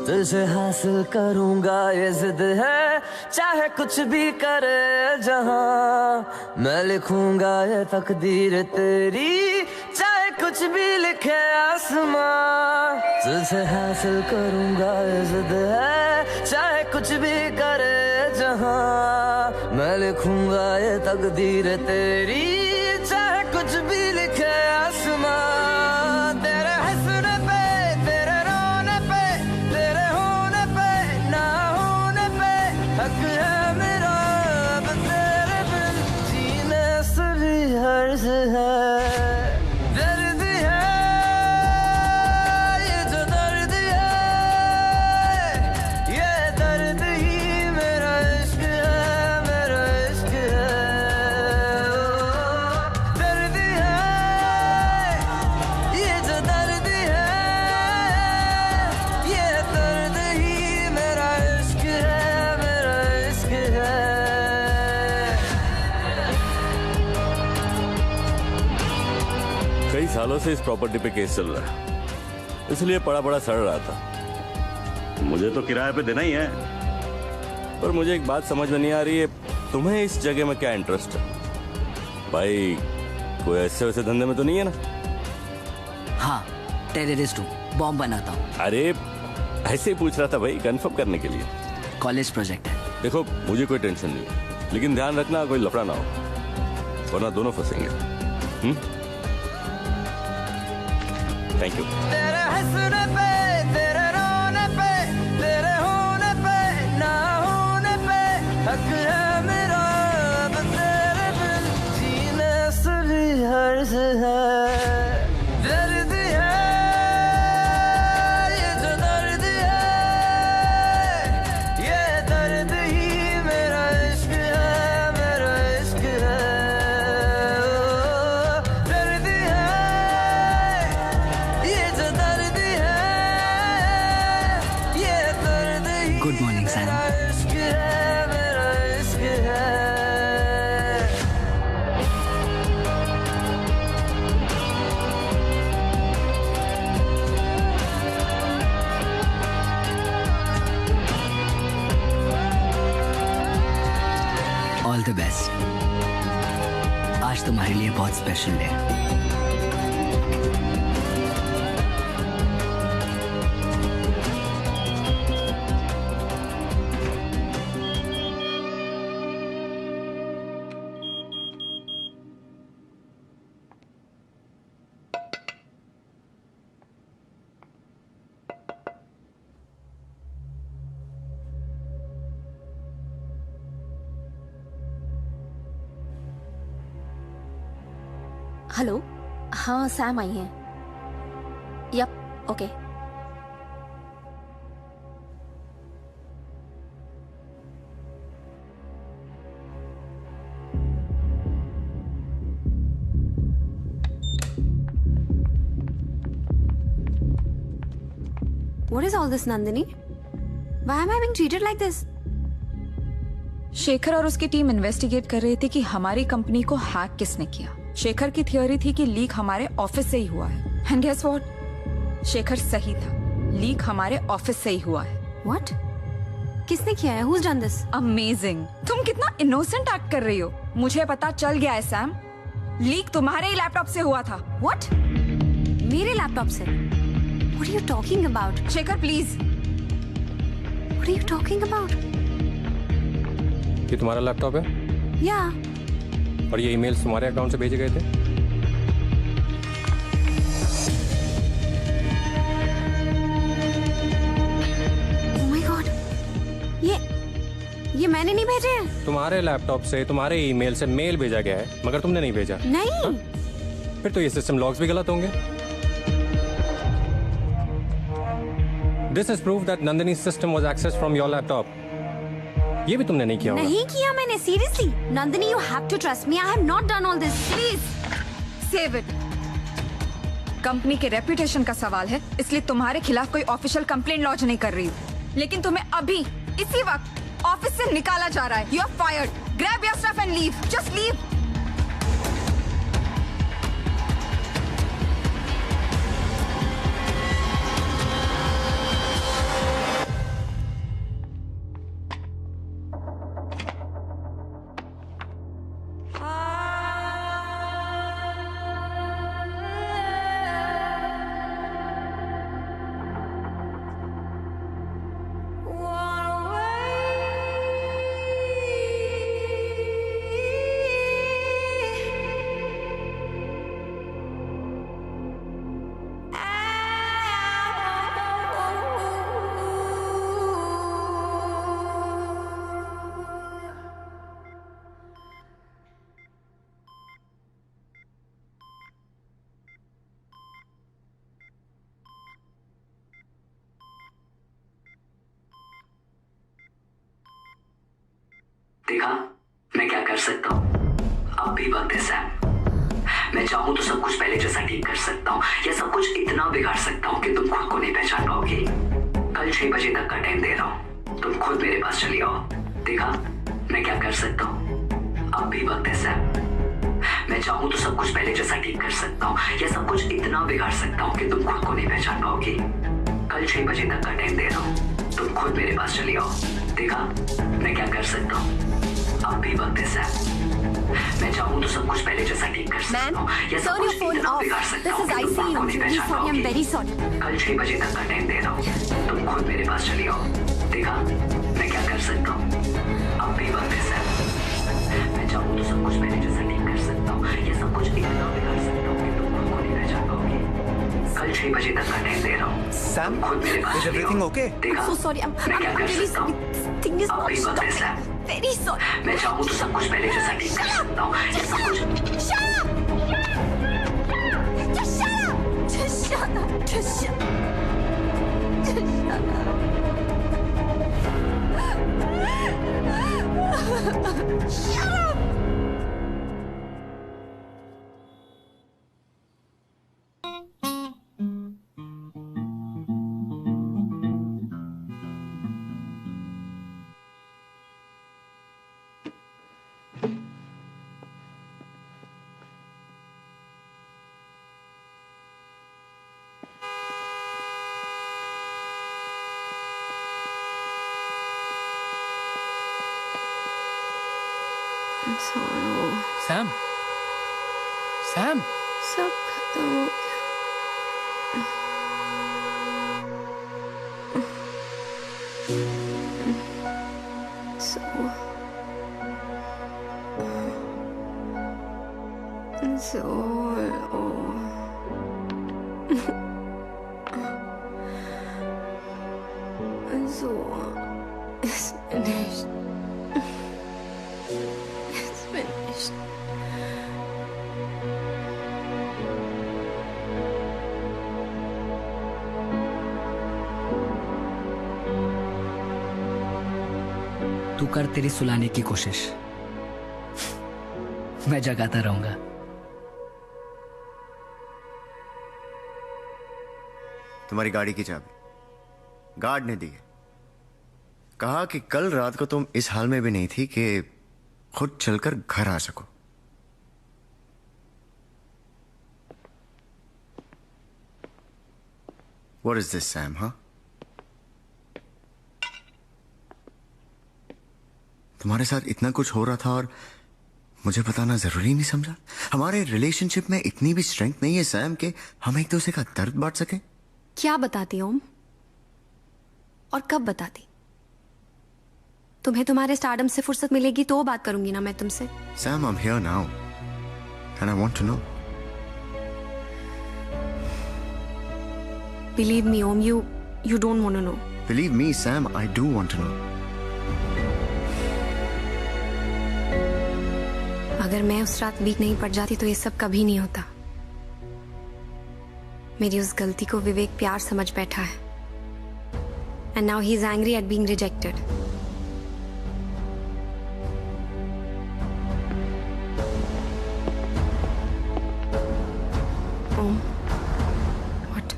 तुझे हासिल करूंगा ये जिद है, चाहे कुछ भी करे जहां। मैं लिखूंगा ये तकदीर तेरी, चाहे कुछ भी लिखे आसमां। तुझे हासिल करूंगा ये जिद है, चाहे कुछ भी करे जहां। मैं लिखूंगा ये तकदीर तेरी, चाहे कुछ भी लिखे आसमां। तेरे हंसने पे, तेरे रोने पे, तेरे होने पे, ना होने पे हक है मेरा। अब तेरे बिन जीने से भी हर्ज है। दर्द है ये जो दर्द है, ये दर्द ही मेरा इश्क है, मेरा इश्क है। सालों से इस प्रॉपर्टी पे केस चल रहा है, इसलिए पड़ा सड़ रहा था। मुझे तो किराए पे देना ही है, पर मुझे एक बात समझ में नहीं आ रही है, तुम्हें इस जगह में क्या इंटरेस्ट है? भाई कोई ऐसे वैसे धंधे में तो नहीं है ना? हाँ, टेररिस्ट हूँ, बॉम्ब बनाता हूँ। अरे ऐसे ही पूछ रहा था भाई, कंफर्म करने के लिए। कॉलेज प्रोजेक्ट है। देखो मुझे कोई टेंशन नहीं है, लेकिन ध्यान रखना कोई लफड़ा ना हो, वरना दोनों फंसेंगे। Thank you. तेरे हंसने पे, तेरे रोने पे, तेरे होने पे, ना होने पे हक है मेरा, अब तेरे बिन जीने से भी हर्ज है। दर्द है ये जो दर्द है, ये दर्द ही मेरा इश्क है, मेरा इश्क है। दर्द है ये जो दर्द है, ये दर्द ही गुड मॉर्निंग सैम। मेरा इश्क है, मेरा इश्क है। All the best. आज तुम्हारे लिए बहुत स्पेशल डे है। हेलो, हाँ सैम आई हैं। Yup, okay. What is all this, Nandini? Why am I being treated like this? Shekhar और उसकी टीम इन्वेस्टिगेट कर रहे थे कि हमारी कंपनी को हैक किसने किया। शेखर की थियोरी थी कि लीक हमारे ऑफिस से ही हुआ है। And guess what? शेखर सही था, लीक हमारे ऑफिस से ही हुआ है। What? किसने किया है? Who's done this? अमेजिंग। तुम कितना इनोसेंट एक्ट कर रही हो। मुझे पता चल गया है सैम, लीक तुम्हारे ही लैपटॉप से हुआ था। What? मेरे लैपटॉप से? What are you talking about? Shekhar please. What are you talking about? ये तुम्हारा लैपटॉप है? Yeah. और ये ईमेल्स तुम्हारे अकाउंट से भेजे गए थे? Oh my God. ये मैंने नहीं भेजे हैं। तुम्हारे लैपटॉप से तुम्हारे ईमेल से मेल भेजा गया है, मगर तुमने नहीं भेजा। नहीं। फिर तो ये सिस्टम लॉग्स भी गलत होंगे। This is proof that Nandini's system was accessed from your laptop. ये भी तुमने नहीं किया होगा। नहीं किया मैंने, seriously. Nandini, you have to trust me. I have not done all this. Please save it. Company के रेपुटेशन का सवाल है, इसलिए तुम्हारे खिलाफ कोई ऑफिशियल कंप्लेंट लॉन्च नहीं कर रही हूँ। लेकिन तुम्हें अभी इसी वक्त ऑफिस से निकाला जा रहा है। You are fired. Grab your stuff and leave. Just leave. देखा मैं क्या कर सकता हूँ। अब भी वक्त है सैम। मैं चाहूँ तो सब कुछ पहले जैसा ठीक कर सकता हूँ, या सब कुछ इतना बिगाड़ सकता हूँ कि तुम खुद को नहीं पहचान पाओगे। कल 6 बजे तक का टाइम दे रहा हूँ, तुम खुद मेरे पास चली आओ। देखा मैं क्या कर सकता हूँ। अब भी वक्त है सैम। मैं चाहूँ तो सब कुछ पहले जैसा ठीक कर सकता हूँ, या सब कुछ इतना बिगाड़ सकता हूँ कि तुम खुद को नहीं पहचान पाओगी। कल 6 बजे तक का टाइम दे रहा हूँ, तुम खुद मेरे पास चली आओ। देखा मैं क्या कर सकता हूँ? अब भी वक्त है सैम। मैं चाहूँ तो सब कुछ पहले जैसा ठीक कर सकता हूँ, या सब कुछ इतना बिगाड़ सकता हूँ कि तुम खुद को नहीं पहचान पाओगी। कल 6 बजे तक का टाइम दे रहा हूँ, तुम खुद मेरे पास चली आओ। देखा मैं क्या कर सकता हूँ? अब भी वक्त है सैम। मैं चाहूँ तो सब कुछ पहले जैसा ठीक कर सकता हूँ, या सब कुछ इतना बिगाड़ सकता हूँ कि तुम खुद को नहीं पहचान पाओगी। कल 6 बजे तक का टाइम दे रहा हूँ, सैम खुद मेरे पास चली आओ। देखा So sorry, I'm मैं क्या कर really सकता हूँ? sorry. This thing is अब not भी वक्त है सैम। very sorry. मैं चाहूँ तो सब कुछ पहले जैसा ठीक कर सकता हूँ, या सब कुछ Shut up! Just shut up! Just shut up! Just shut up! Just shut up! Shut up! Sam, Sam, सब खत्म हो गया। So, so, it's finished. It's finished. तू कर तेरी सुलाने की कोशिश, मैं जगाता रहूंगा। तुम्हारी गाड़ी की चाबी गार्ड ने दी है। कहा कि कल रात को तुम इस हाल में भी नहीं थी कि खुद चलकर घर आ सको। What is this, Sam, huh? तुम्हारे साथ इतना कुछ हो रहा था और मुझे बताना जरूरी नहीं समझा? हमारे रिलेशनशिप में इतनी भी स्ट्रेंथ नहीं है सैम कि हम एक दूसरे का दर्द बांट सके। क्या बताती ओम? और कब बताती? तुम्हें तुम्हारे स्टारडम से फुर्सत मिलेगी तो बात करूंगी ना मैं तुमसे। Sam, I'm here now and I want to know. Believe me, Om, you don't want to know. Believe me, Sam, I do want to know. अगर मैं उस रात वीक नहीं पड़ जाती तो ये सब कभी नहीं होता। मेरी उस गलती को विवेक प्यार समझ बैठा है। And now he is angry at being rejected. Om, what?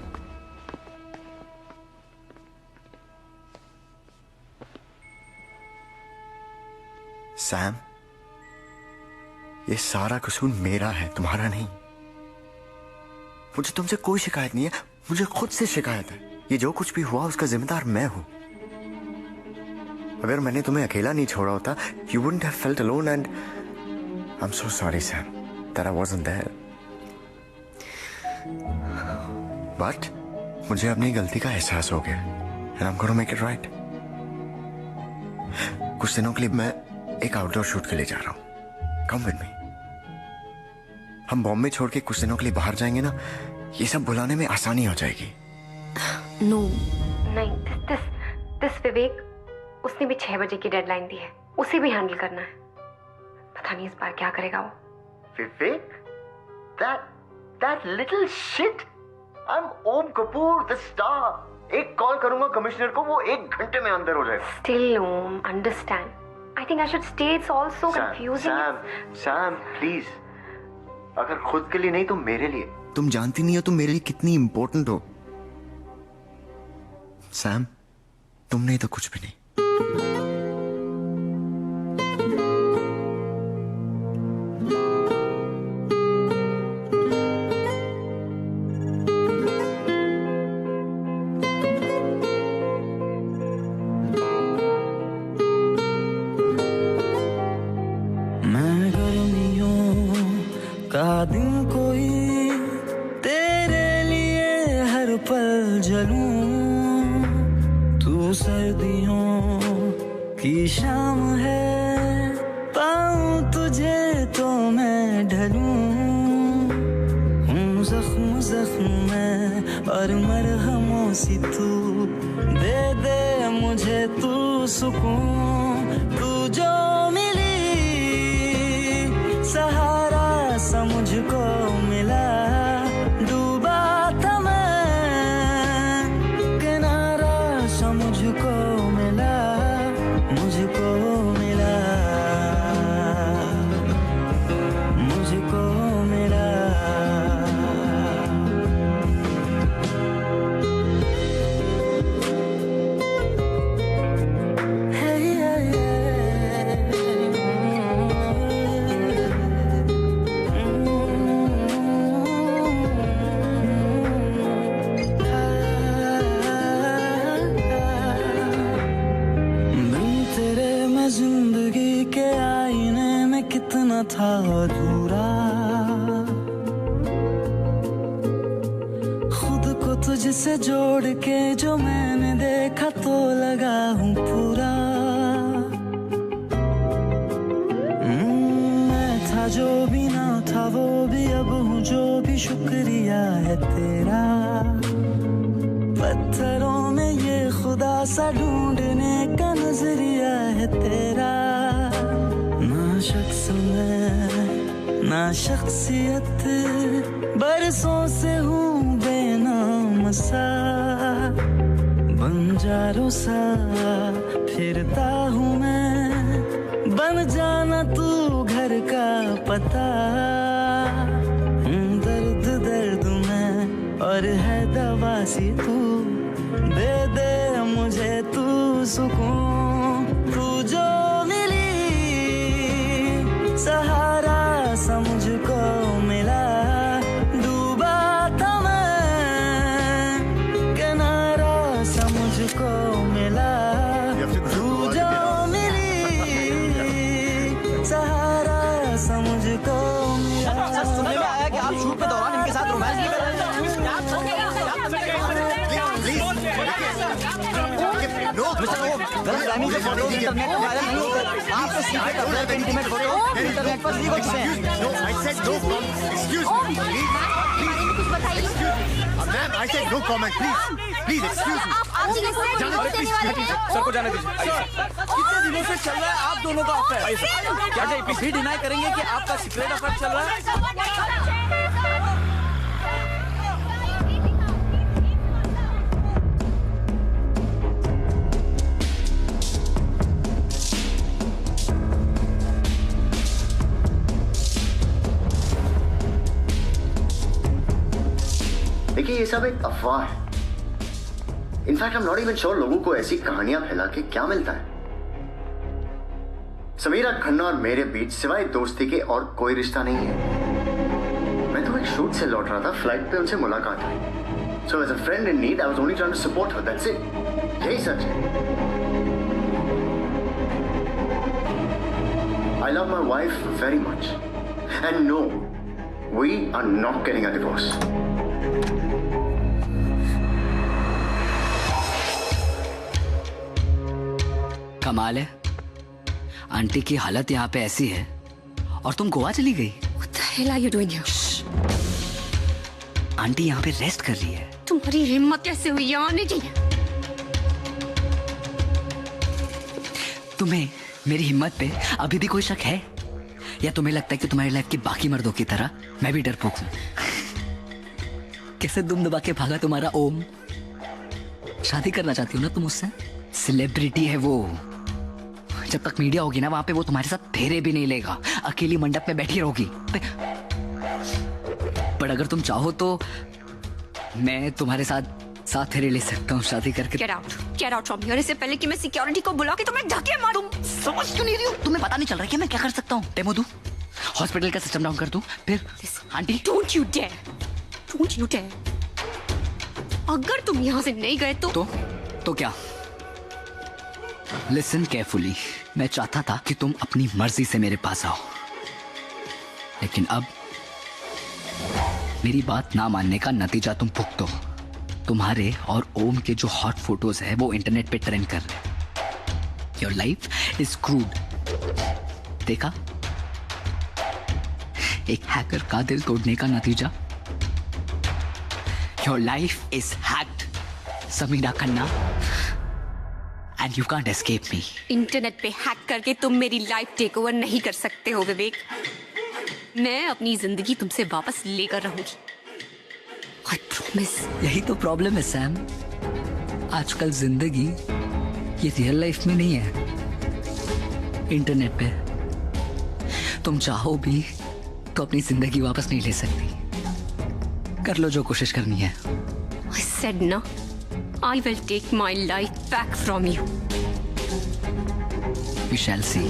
Sam, ये सारा कसूर मेरा है, तुम्हारा नहीं। मुझे तुमसे कोई शिकायत नहीं है, मुझे खुद से शिकायत है। ये जो कुछ भी हुआ उसका जिम्मेदार मैं हूं। अगर मैंने तुम्हें अकेला नहीं छोड़ा होता, you wouldn't have felt alone and I'm so sorry, Sam, that I wasn't there. But मुझे अपनी गलती का एहसास हो गया and I'm gonna make it right. कुछ दिनों के लिए मैं एक आउटडोर शूट के लिए जा रहा हूं। Come with me. हम बॉम्बे छोड़ के कुछ दिनों के लिए बाहर जाएंगे ना, ये सब भुलाने में आसानी हो जाएगी। No. नहीं, this विवेक, उसने भी 6 बजे की डेडलाइन दी है। उसे भी हैंडल करना है। पता नहीं इस बार क्या करेगा वो। विवेक? That little shit? I'm Om Kapoor, the star. एक कॉल करूंगा कमिश्नर को, वो 1 घंटे में अंदर हो जाएगा। Still, Om, understand. I think I should stay. It's all so confusing. Sam, please. अगर खुद के लिए नहीं तो मेरे लिए। तुम जानती नहीं हो तुम मेरे लिए कितनी इंपॉर्टेंट हो। सैम, तुम नहीं तो कुछ भी नहीं। की शाम है, पाऊं तुझे तो मैं ढलूं, हूँ जख्म जख्म में और मरहमों सी तू, दे दे मुझे तू सुकून, तू जो मिली सहारा सा मुझको मिला, डूबा था मैं किनारा सा मुझको मिला, मुझको मिला, मुझको मिला। जिंदगी के आईने में कितना था अधूरा, खुद को तुझसे जोड़ के जो मैंने देखा तो लगा हूँ पूरा। मैं था जो भी ना था वो भी अब हूँ जो भी, शुक्रिया है तेरा। पत्थरों में ये खुदा सा ढूंढने का नजरिया है तेरा। ना शख्स में ना शख्सियत, बरसों से हूँ बेनाम सा, बंजारों सा फिरता हूँ मैं, बन जाना तू घर का पता। दर्द दर्द में और है दवा सी तू, दे दे मुझे तू सुकून, तू जो मिली सहारा सा मुझको मिला, डूबा था मैं किनारा सा मुझको मिला, तू जो मिली सहारा सा मुझको मिला। सुनने में आया कि आप शूट के दौरान इनके साथ रोमांस नहीं कर रहे थे। गलतफहमी से फोटो इंटरनेट पर वायरल नहीं होते। आपके सीक्रेट अफेयर के इंटीमेट फोटो इंटरनेट पर लीक हो चुके हैं। No, I said no comment. Excuse me. कुछ बताइए। Ma'am, I said no comment. Please, excuse me. आप जी सर को जाने दीजिए। कितने दिनों से चल रहा है आप दोनों का अफेयर? क्या आप भी डिनाई करेंगे कि आपका सीक्रेट अफेयर चल रहा है? देखिए ये सब एक अफवाह है। In fact I am not even sure लोगों को ऐसी कहानियां फैला के क्या मिलता है। समीरा खन्ना और मेरे बीच सिवाय दोस्ती के और कोई रिश्ता नहीं है। मैं तो एक शूट से लौट रहा था, फ्लाइट पे उनसे मुलाकात हुई। So as a friend in need I was only trying to support her, that's it. यही सच है। I love my wife very much and no, we are not getting a divorce. कमाल है, आंटी की हालत यहाँ पे ऐसी है और तुम गोवा चली गई। What the hell are you doing here? Aunty यहाँ पे रेस्ट कर रही है। तुम्हारी हिम्मत कैसे हुई आने की? तुम्हें मेरी हिम्मत पे अभी भी कोई शक है, या तुम्हें लगता है कि तुम्हारी लाइफ की बाकी मर्दों की तरह मैं भी डरपोक हूँ? कैसे दुम दबा के भागा तुम्हारा ओम। शादी करना चाहती हो ना तुम उससे? सेलिब्रिटी है वो, जब तक मीडिया होगी ना वहां पे वो तुम्हारे साथ फेरे भी नहीं लेगा, अकेली मंडप में बैठी रहोगी। पर अगर तुम चाहो तो मैं तुम्हारे साथ फेरे ले सकता हूँ शादी करके। Get out from here, इससे पहले कि मैं सिक्योरिटी को बुला के तुम्हें धक्के मारूं। तुम समझ क्यों नहीं रही हो? तुम्हें पता नहीं चल रहा है कि मैं क्या कर सकता हूँ? डेमो दूं, हॉस्पिटल का सिस्टम डाउन कर दूं, फिर आंटी। Don't you dare! अगर तुम यहाँ से नहीं गए तो क्या? लिसन केयरफुली, मैं चाहता था कि तुम अपनी मर्जी से मेरे पास आओ, लेकिन अब मेरी बात ना मानने का नतीजा तुम भुगतो। तुम्हारे और ओम के जो हॉट फोटोज है वो इंटरनेट पे ट्रेंड कर रहे हैं। Your life is screwed. देखा, एक हैकर का दिल तोड़ने का नतीजा। Your life is hacked, Samira Khanna, and you can't escape me. Internet पे हैक करके तुम मेरी लाइफ टेक ओवर नहीं कर सकते हो विवेक। मैं अपनी जिंदगी तुमसे वापस लेकर रहूंगी। I promise। यही तो प्रॉब्लम है सैम, आजकल जिंदगी ये रियल लाइफ में नहीं है, इंटरनेट पे। तुम चाहो भी तो अपनी जिंदगी वापस नहीं ले सकती। कर लो जो कोशिश करनी है। I said no, I will take my life back from you। We shall see।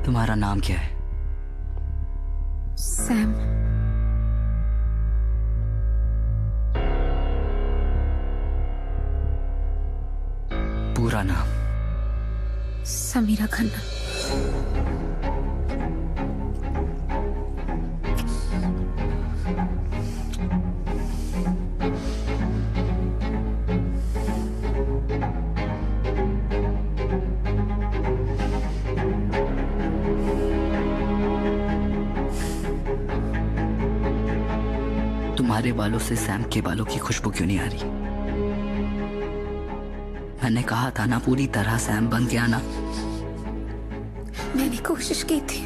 तुम्हारा नाम क्या है? सैम। पूरा नाम? समीरा खन्ना। तुम्हारे बालों से सैम के बालों की खुशबू क्यों नहीं आ रही? मैंने कहा था ना पूरी तरह सैम बन के आना। मैंने कोशिश की थी।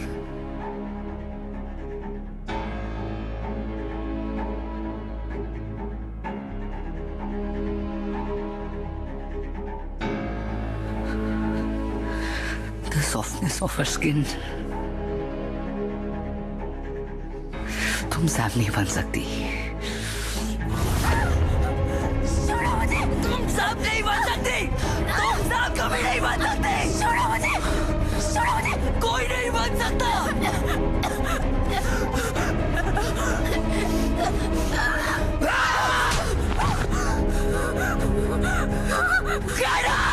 The softness of her skin। तुम सैम नहीं बन सकती। तुम सब नहीं बन सकती। तुम सब कभी नहीं बन सकते। छोड़ो मुझे, छोड़ो मुझे। कोई नहीं बन सकता। Get out!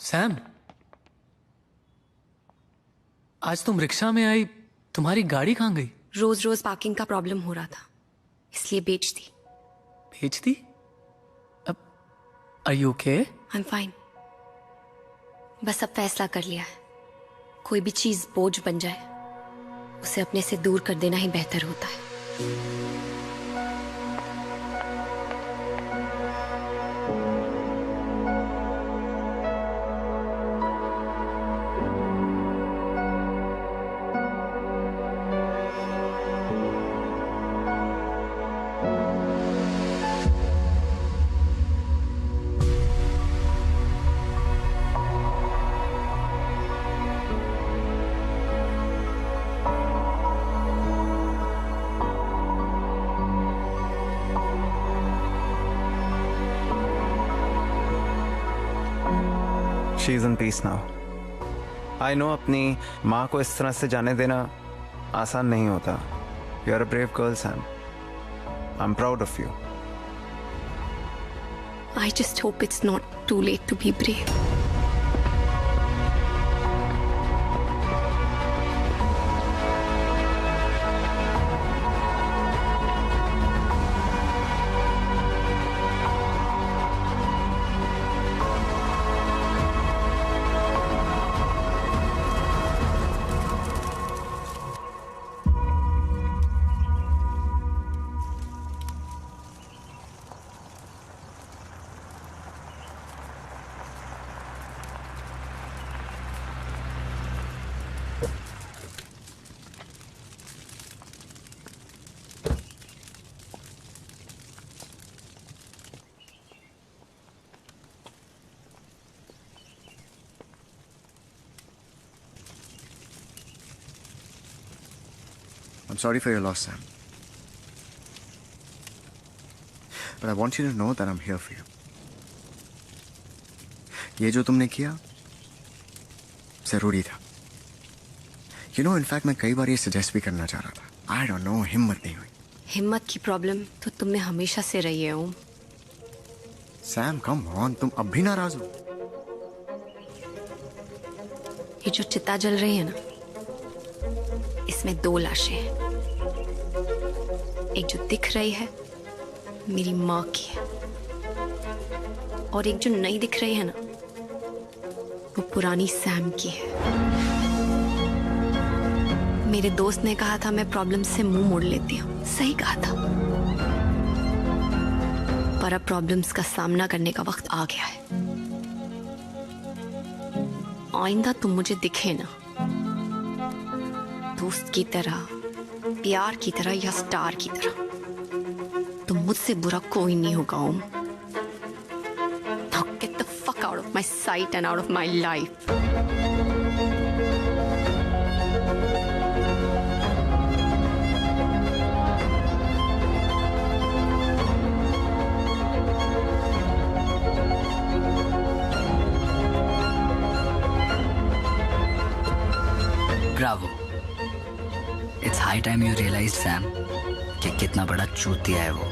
सैम, आज तुम रिक्शा में आई, तुम्हारी गाड़ी कहाँ गई? रोज रोज पार्किंग का प्रॉब्लम हो रहा था, इसलिए बेच दी। बेच दी? अब are you okay? I am fine. बस अब फैसला कर लिया है, कोई भी चीज बोझ बन जाए उसे अपने से दूर कर देना ही बेहतर होता है। She is in peace now. I know अपनी माँ को इस तरह से जाने देना आसान नहीं होता. You are a brave girl, Sam. I'm proud of you. I just hope it's not too late to be brave. I'm sorry for your loss, Sam. But I want you to know that I'm here for you. ये जो तुमने किया जरूरी था. You know, in fact, मैं कई बार ये suggest भी करना चाह रहा था. I don't know, हिम्मत नहीं हुई. हिम्मत की प्रॉब्लम तो तुम में हमेशा से रही है ओम. सैम, कम ऑन, तुम अब भी नाराज हो? ये जो चिता जल रही है ना, इसमें 2 लाशें हैं. एक जो दिख रही है मेरी माँ की है, और एक जो नहीं दिख रही है ना, वो पुरानी सैम की है. मेरे दोस्त ने कहा था मैं प्रॉब्लम से मुंह मोड़ लेती हूँ. सही कहा था, पर अब प्रॉब्लम्स का सामना करने का वक्त आ गया है. आइंदा तुम मुझे दिखे ना, दोस्त की तरह, प्यार की तरह या स्टार की तरह, तो मुझसे बुरा कोई नहीं होगा ओम. Now get the fuck out of my sight and out of my life. Bravo. It's high time you realized, Sam, कि कितना बड़ा चूतिया है वो.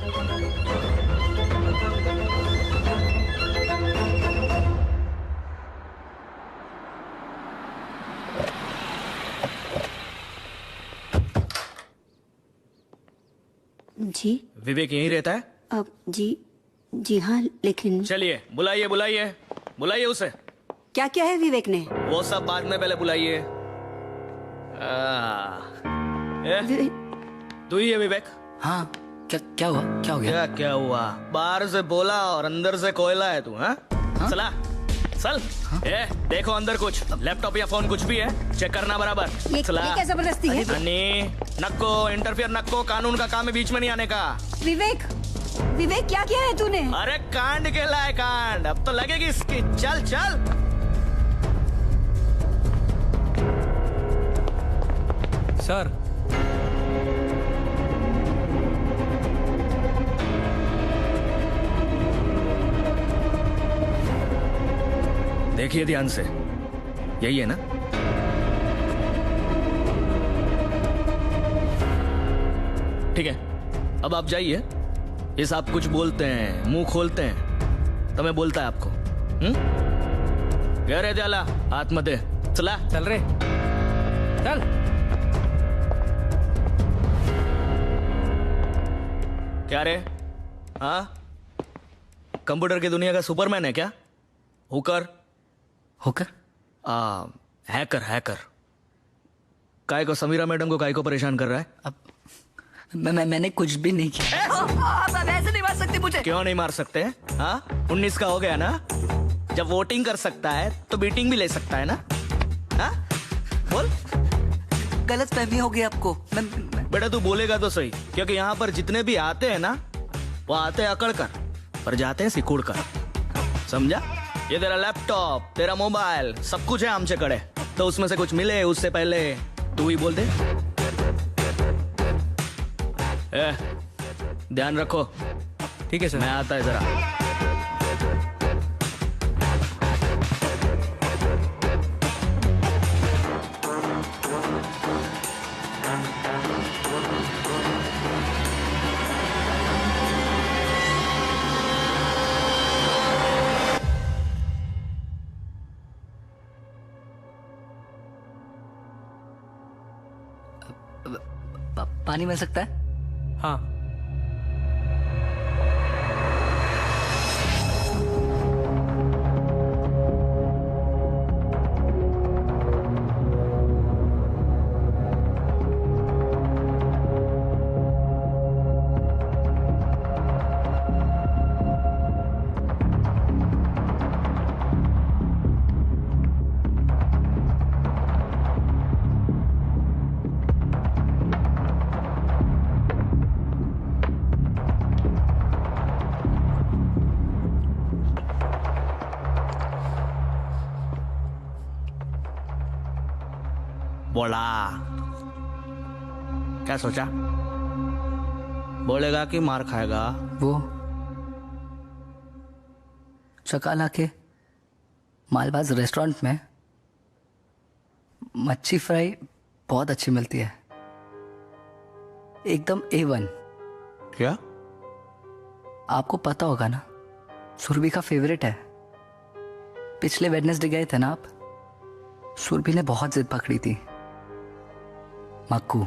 जी विवेक यहीं रहता है? अब जी हाँ, लेकिन चलिए बुलाइए उसे. क्या क्या है विवेक ने? वो सब बाद में, पहले बुलाइए. तू ही है विवेक? हाँ. क्या हुआ? क्या हो गया? क्या हुआ? बाहर से बोला और अंदर से कोयला है तू. हाँ? चला चल. देखो अंदर कुछ लैपटॉप या फोन कुछ भी है, चेक करना बराबर. ये क्या जबरदस्ती है? नक्को इंटरफियर, नक्को, कानून का काम है, बीच में नहीं आने का. विवेक क्या किया है तूने? अरे कांड के लाए कांड, अब तो लगेगी इसकी. चल चल. सर, देखिए ध्यान से, यही है ना? ठीक है, अब आप जाइए. ये सब कुछ बोलते हैं, मुंह खोलते हैं, तो मैं बोलता है आपको. क्या रे जाला, हाथ मत दे. चला चल रे, चल. क्या रे? हाँ, कंप्यूटर की दुनिया का सुपरमैन है क्या? Hooker hacker. काय को समीरा मैडम को काय को परेशान कर रहा है? अब मैंने कुछ भी नहीं किया. आप ऐसे नहीं मार सकते मुझे. क्यों नहीं मार सकते? हाँ, 19 का हो गया ना, जब वोटिंग कर सकता है तो बीटिंग भी ले सकता है ना. हाँ बोल. गलत फहमी हो गई आपको. बेटा तू बोलेगा तो सही, क्योंकि यहाँ पर जितने भी आते हैं ना, वो आते हैं अकड़ कर, पर जाते हैं सिकुड़ कर. समझा? ये तेरा लैपटॉप, तेरा मोबाइल, सब कुछ है हमसे कड़े, तो उसमें से कुछ मिले उससे पहले तू ही बोल दे. ध्यान रखो. ठीक है सर. मैं आता है जरा. पानी मिल सकता है? हाँ. बोला क्या सोचा? बोलेगा कि मार खाएगा? वो चकाला के मालबाज रेस्टोरेंट में मच्छी फ्राई बहुत अच्छी मिलती है, एकदम A1। क्या? आपको पता होगा ना, सुरभि का फेवरेट है। पिछले वेडनेसडे गए थे ना आप, सुरभि ने बहुत जिद पकड़ी थी। मक्कू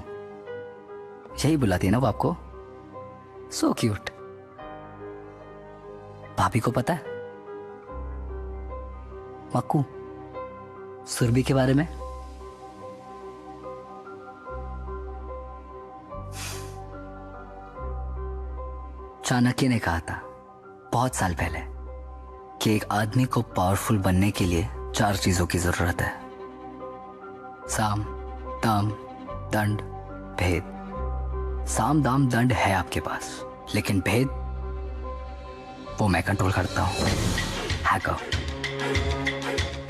यही बुलाती है ना वो आपको, सो क्यूट। भाभी को पता है मक्कू सुरभि के बारे में? चाणक्य ने कहा था बहुत साल पहले कि एक आदमी को पावरफुल बनने के लिए 4 चीजों की जरूरत है: साम, दाम, दंड, भेद। साम, दाम, दंड है आपके पास, लेकिन भेद वो मैं कंट्रोल करता हूं, हैकर।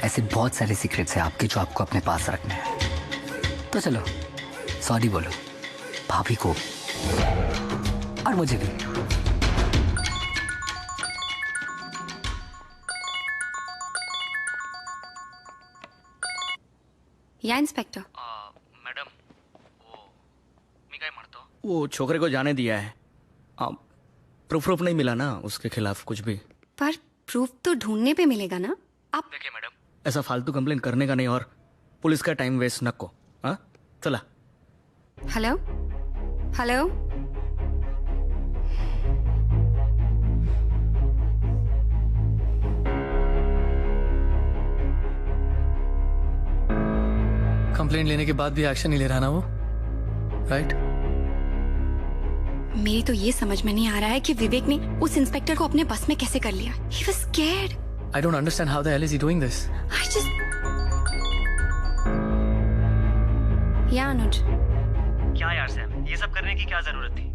ऐसे बहुत सारे सीक्रेट्स हैं आपके जो आपको अपने पास रखने हैं। तो चलो सॉरी बोलो भाभी को और मुझे भी। या इंस्पेक्टर? मैडम वो छोकरे को जाने दिया है। प्रूफ नहीं मिला ना उसके खिलाफ कुछ भी। पर प्रूफ तो ढूंढने पे मिलेगा ना। आप देखिए मैडम, ऐसा फालतू कंप्लेन करने का नहीं और पुलिस का टाइम वेस्ट न को। हाँ चला। हेलो हेलो, कंप्लेंट लेने के बाद भी एक्शन नहीं ले रहा ना वो, राइट? मेरी तो ये समझ में नहीं आ रहा है कि विवेक ने उस इंस्पेक्टर को अपने बस में कैसे कर लिया। He was scared. I don't understand how the hell is he doing this. I just... या अनुज। क्या यार सैम, ये सब करने की क्या जरूरत थी?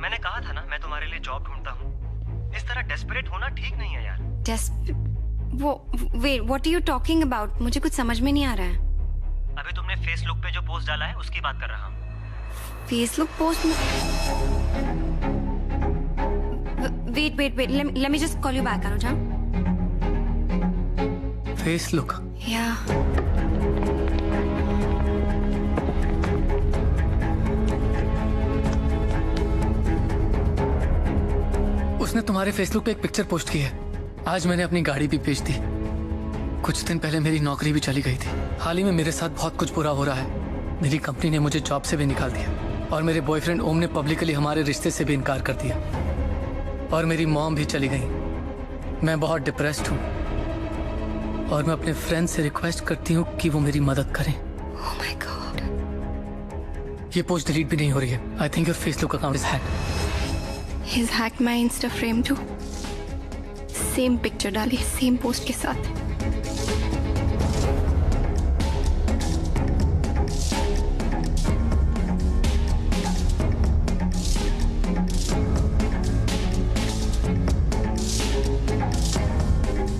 मैंने कहा था ना मैं तुम्हारे लिए जॉब ढूंढता हूँ। इस तरह डेस्परेट होना ठीक नहीं है यार। Wait, what are you talking about? मुझे कुछ समझ में नहीं आ रहा है। अभी तुमने फेसबुक पे जो पोस्ट डाला है उसकी बात कर रहा हूँ। फेसबुक पोस्ट में? Wait, let me just call you back, Anuj. Facebook? Yeah. उसने तुम्हारे फेसबुक पे एक पिक्चर पोस्ट की है। आज मैंने अपनी गाड़ी भी बेच दी। कुछ दिन पहले मेरी नौकरी भी चली गई थी। हाल ही में मेरे साथ बहुत कुछ बुरा हो रहा है। मेरी कंपनी ने मुझे जॉब से भी निकाल दिया और मेरे बॉयफ्रेंड ओम ने पब्लिकली हमारे रिश्ते से भी इनकार कर दिया और मेरी मॉम भी चली गई। मैं बहुत डिप्रेस्ड हूँ और मैं अपने फ्रेंड से रिक्वेस्ट करती हूँ कि वो मेरी मदद करें। Oh my God. ये पोस्ट डिलीट भी नहीं हो रही है। I think your Facebook account is hacked. He's hacked my Insta frame too. Same picture डाली सेम पोस्ट के साथ।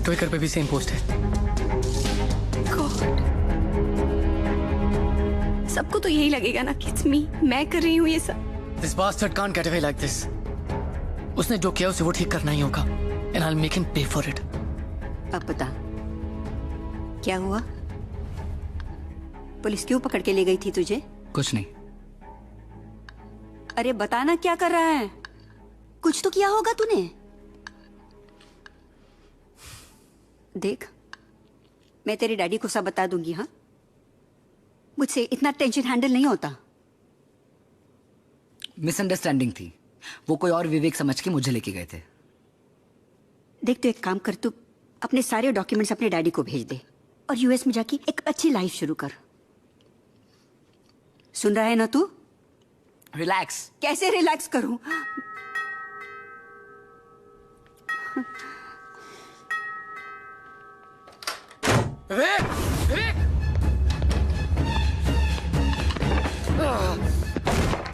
ट्विटर पे भी सेम पोस्ट है। God. सबको तो यही लगेगा ना कि it's me, मैं कर रही हूँ ये सब। This bastard can't get away like this. उसने जो किया उसे वो ठीक करना ही होगा। And I'll make him pay for it. अब बता क्या हुआ? पुलिस क्यों पकड़ के ले गई थी तुझे? कुछ नहीं। अरे बताना क्या कर रहा है? कुछ तो किया होगा तूने। देख, मैं तेरे डैडी को सब बता दूंगी। हाँ, मुझसे इतना टेंशन हैंडल नहीं होता। मिसअंडरस्टैंडिंग थी। वो कोई और विवेक समझ के मुझे लेके गए थे। देख, तो एक काम कर, तू अपने सारे डॉक्यूमेंट्स अपने डैडी को भेज दे और यूएस में जाके एक अच्छी लाइफ शुरू कर। सुन रहा है ना तू? रिलैक्स। कैसे रिलैक्स करूं? विवेक! विवेक!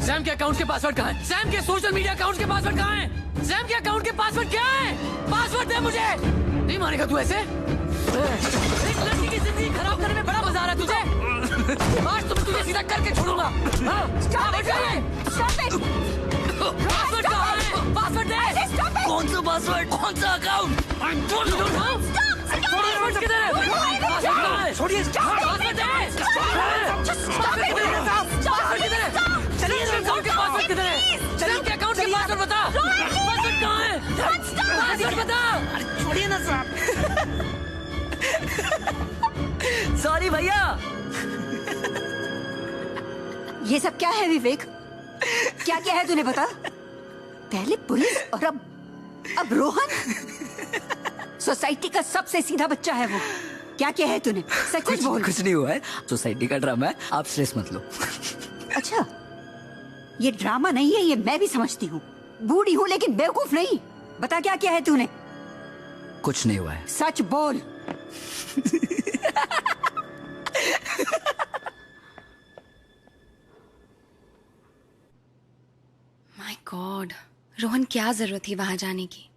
सैम के अकाउंट के पासवर्ड कहाँ है? सैम के सोशल मीडिया अकाउंट के पासवर्ड कहाँ है? सैम के अकाउंट के पासवर्ड क्या है? पासवर्ड दे मुझे। नहीं मानेगा तू ऐसे? एक लड़की की जिंदगी खराब करने में बड़ा मजा आ रहा है तुझे? आज तो मैं तुझे सीधा चेक करके छोड़ूंगा। पासवर्ड कहाँ है? पासवर्ड दे। कौन सा पासवर्ड? कौन सा अकाउंट? पासवर्ड किधर है? पासवर्ड कहाँ है? छोड़िए। पासवर्ड दे। पासवर्ड किधर है? चलिए अकाउंट के पासवर्ड किधर है? चलिए उनके अकाउंट के पासवर्ड बता। पासवर्ड कहाँ है? पासवर्ड बता। अरे छोड़िए ना साहब। सॉरी भैया। ये सब क्या है विवेक? क्या क्या है तूने बता? पहले पुलिस और अब रोहन। सोसाइटी का सबसे सीधा बच्चा है वो। क्या क्या है तूने? सच सच बोल। कुछ नहीं हुआ है, सोसाइटी का ड्रामा है, आप स्ट्रेस मत लो। अच्छा, ये ड्रामा नहीं है, ये मैं भी समझती हूँ। बूढ़ी हूँ लेकिन बेवकूफ नहीं। बता क्या क्या है तूने? कुछ नहीं हुआ है। सच बोल। माय गॉड, रोहन क्या जरूरत थी वहां जाने की?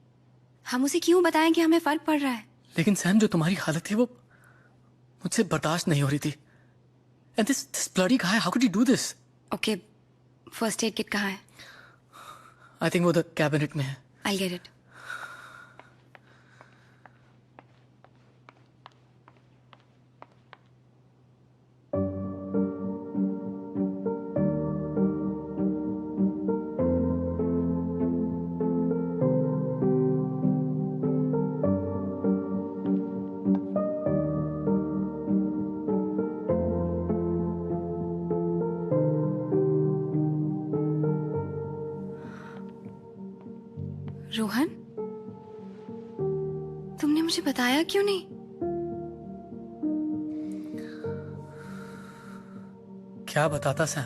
हम उसे क्यों बताएं कि हमें फर्क पड़ रहा है? लेकिन सैम, जो तुम्हारी हालत थी वो मुझसे बर्दाश्त नहीं हो रही थी। And this bloody guy, how could you do this? Okay, first aid kit कहाँ है? आई थिंक वो द कैबिनेट में है। I'll get it. रोहन, तुमने मुझे बताया क्यों नहीं? क्या बताता सैम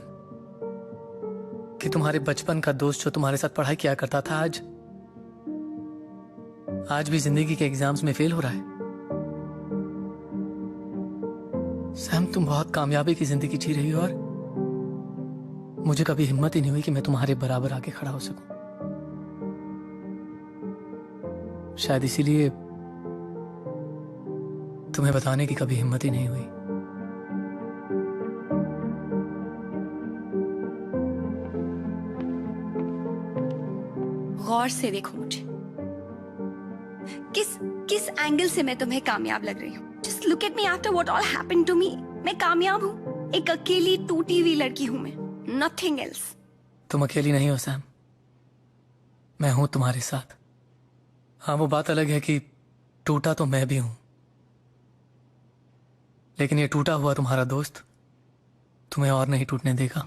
कि तुम्हारे बचपन का दोस्त जो तुम्हारे साथ पढ़ाई किया करता था आज भी जिंदगी के एग्जाम्स में फेल हो रहा है। सैम, तुम बहुत कामयाबी की जिंदगी जी रही हो और मुझे कभी हिम्मत ही नहीं हुई कि मैं तुम्हारे बराबर आके खड़ा हो सकूं। शायद इसीलिए तुम्हें बताने की कभी हिम्मत ही नहीं हुई। गौर से देखो मुझे। किस एंगल से मैं तुम्हें कामयाब लग रही हूँ? Just look at me after what all happened to me. मैं कामयाब हूँ। एक अकेली टूटी हुई लड़की हूँ मैं, नथिंग एल्स। तुम अकेली नहीं हो सैम, मैं हूं तुम्हारे साथ। हाँ, वो बात अलग है कि टूटा तो मैं भी हूं, लेकिन ये टूटा हुआ तुम्हारा दोस्त तुम्हें और नहीं टूटने देगा।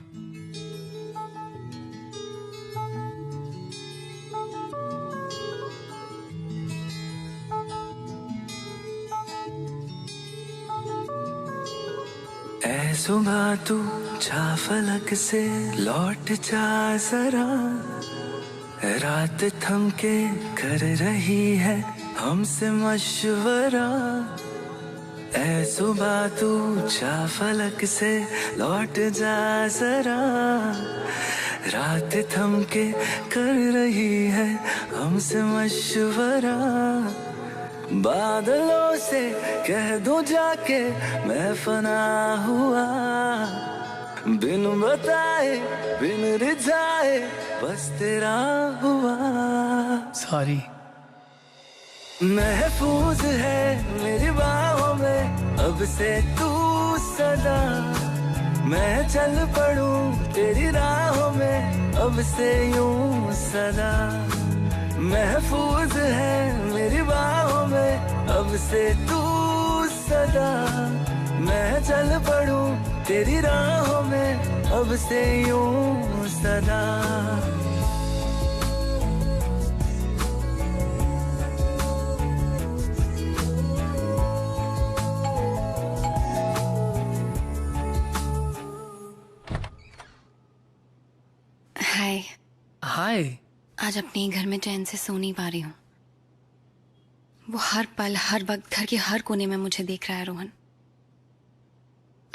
ऐ सुबह तू जा फलक से लौट जा जरा, रात थम के कर रही है हमसे मशवरा। ऐ सुबह तू जा फलक से लौट जा जरा, रात थम के कर रही है हमसे मशवरा। बादलों से कह दूं जाके मैं फना हुआ, बिन बताए बिन रिझाए बस तेरा हुआ। सॉरी। महफूज है मेरी बाहों में अब से तू सदा, मैं चल पड़ूं तेरी राहों में अब से यूं सदा। महफूज है मेरी बाहों में अब से तू सदा, मैं चल पड़ूं तेरी राहों में अब से यूं सदा। हाय। हाय। आज अपने घर में चैन से सो नहीं पा रही हूँ। वो हर पल हर वक्त घर के हर कोने में मुझे देख रहा है Rohan.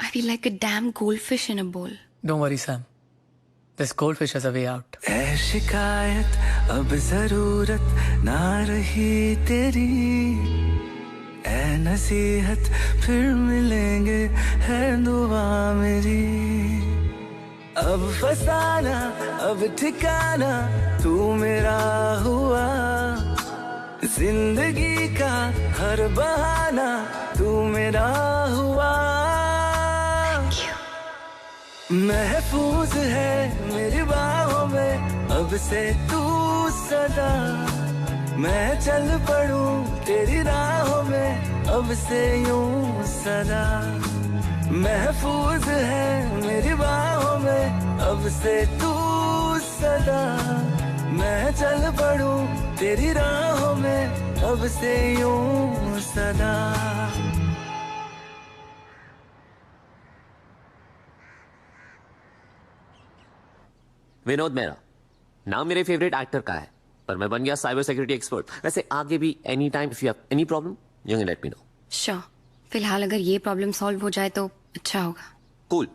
I feel like a damn goldfish in a bowl. Don't worry, Sam. This goldfish has a way out. ऐ शिकायत अब जरूरत ना रही तेरी, ऐ नसीहत फिर मिलेंगे है दुआ मेरी। अब फसाना अब ठिकाना तू मेरा हुआ, जिंदगी का हर बहाना तू मेरा हुआ। महफूज है मेरी बाहों में अब से तू सदा, मैं चल पड़ूं तेरी राहों में अब से यूं सदा। महफूज है मेरी बाहों में अब से तू सदा, मैं चल पड़ूं तेरी राहों में अब से यूं सदा। विनोद मेहरा नाम मेरे फेवरेट एक्टर का है, पर मैं बन गया साइबर सिक्योरिटी एक्सपर्ट। वैसे आगे भी any time if you have any problem you can let me know. Sure, फिलहाल अगर ये प्रॉब्लम सॉल्व हो जाए तो अच्छा होगा। कूल।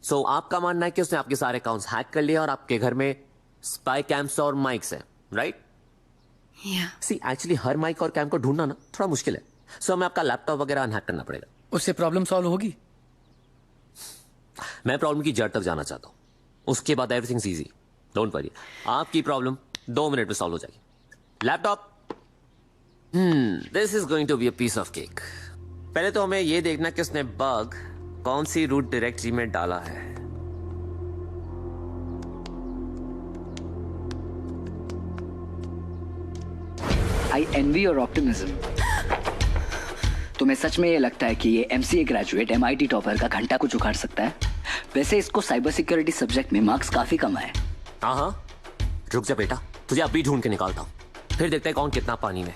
सो आपका मानना है कि उसने आपके सारे अकाउंट्स हैक कर लिए और आपके घर में स्पाई कैम्स और माइक्स हैं, राइट? सी एक्चुअली हर माइक और कैम को ढूंढना ना थोड़ा मुश्किल है, सो हमें आपका लैपटॉप वगैरह अनहैक करना पड़ेगा। उससे प्रॉब्लम सॉल्व होगी? मैं प्रॉब्लम की जड़ तक जाना चाहता हूँ, उसके बाद एवरीथिंग इजी। डोंट वरी, आपकी प्रॉब्लम 2 मिनट में सॉल्व हो जाएगी। Laptop, this is going to be a piece of cake. पहले तो हमें यह देखना कि उसने बग कौन सी रूट डायरेक्टरी में डाला है। आई एनवी योर ऑप्टिमिज्म। तुम्हें सच में ये लगता है कि ये एमसीए ग्रेजुएट MIT टॉपर का घंटा कुछ उखाड़ सकता है? वैसे इसको साइबर सिक्योरिटी सब्जेक्ट में मार्क्स काफी कम आए। हाँ, रुक जा बेटा, तुझे अभी ढूंढ के निकालता हूँ, फिर देखते हैं कौन कितना पानी में।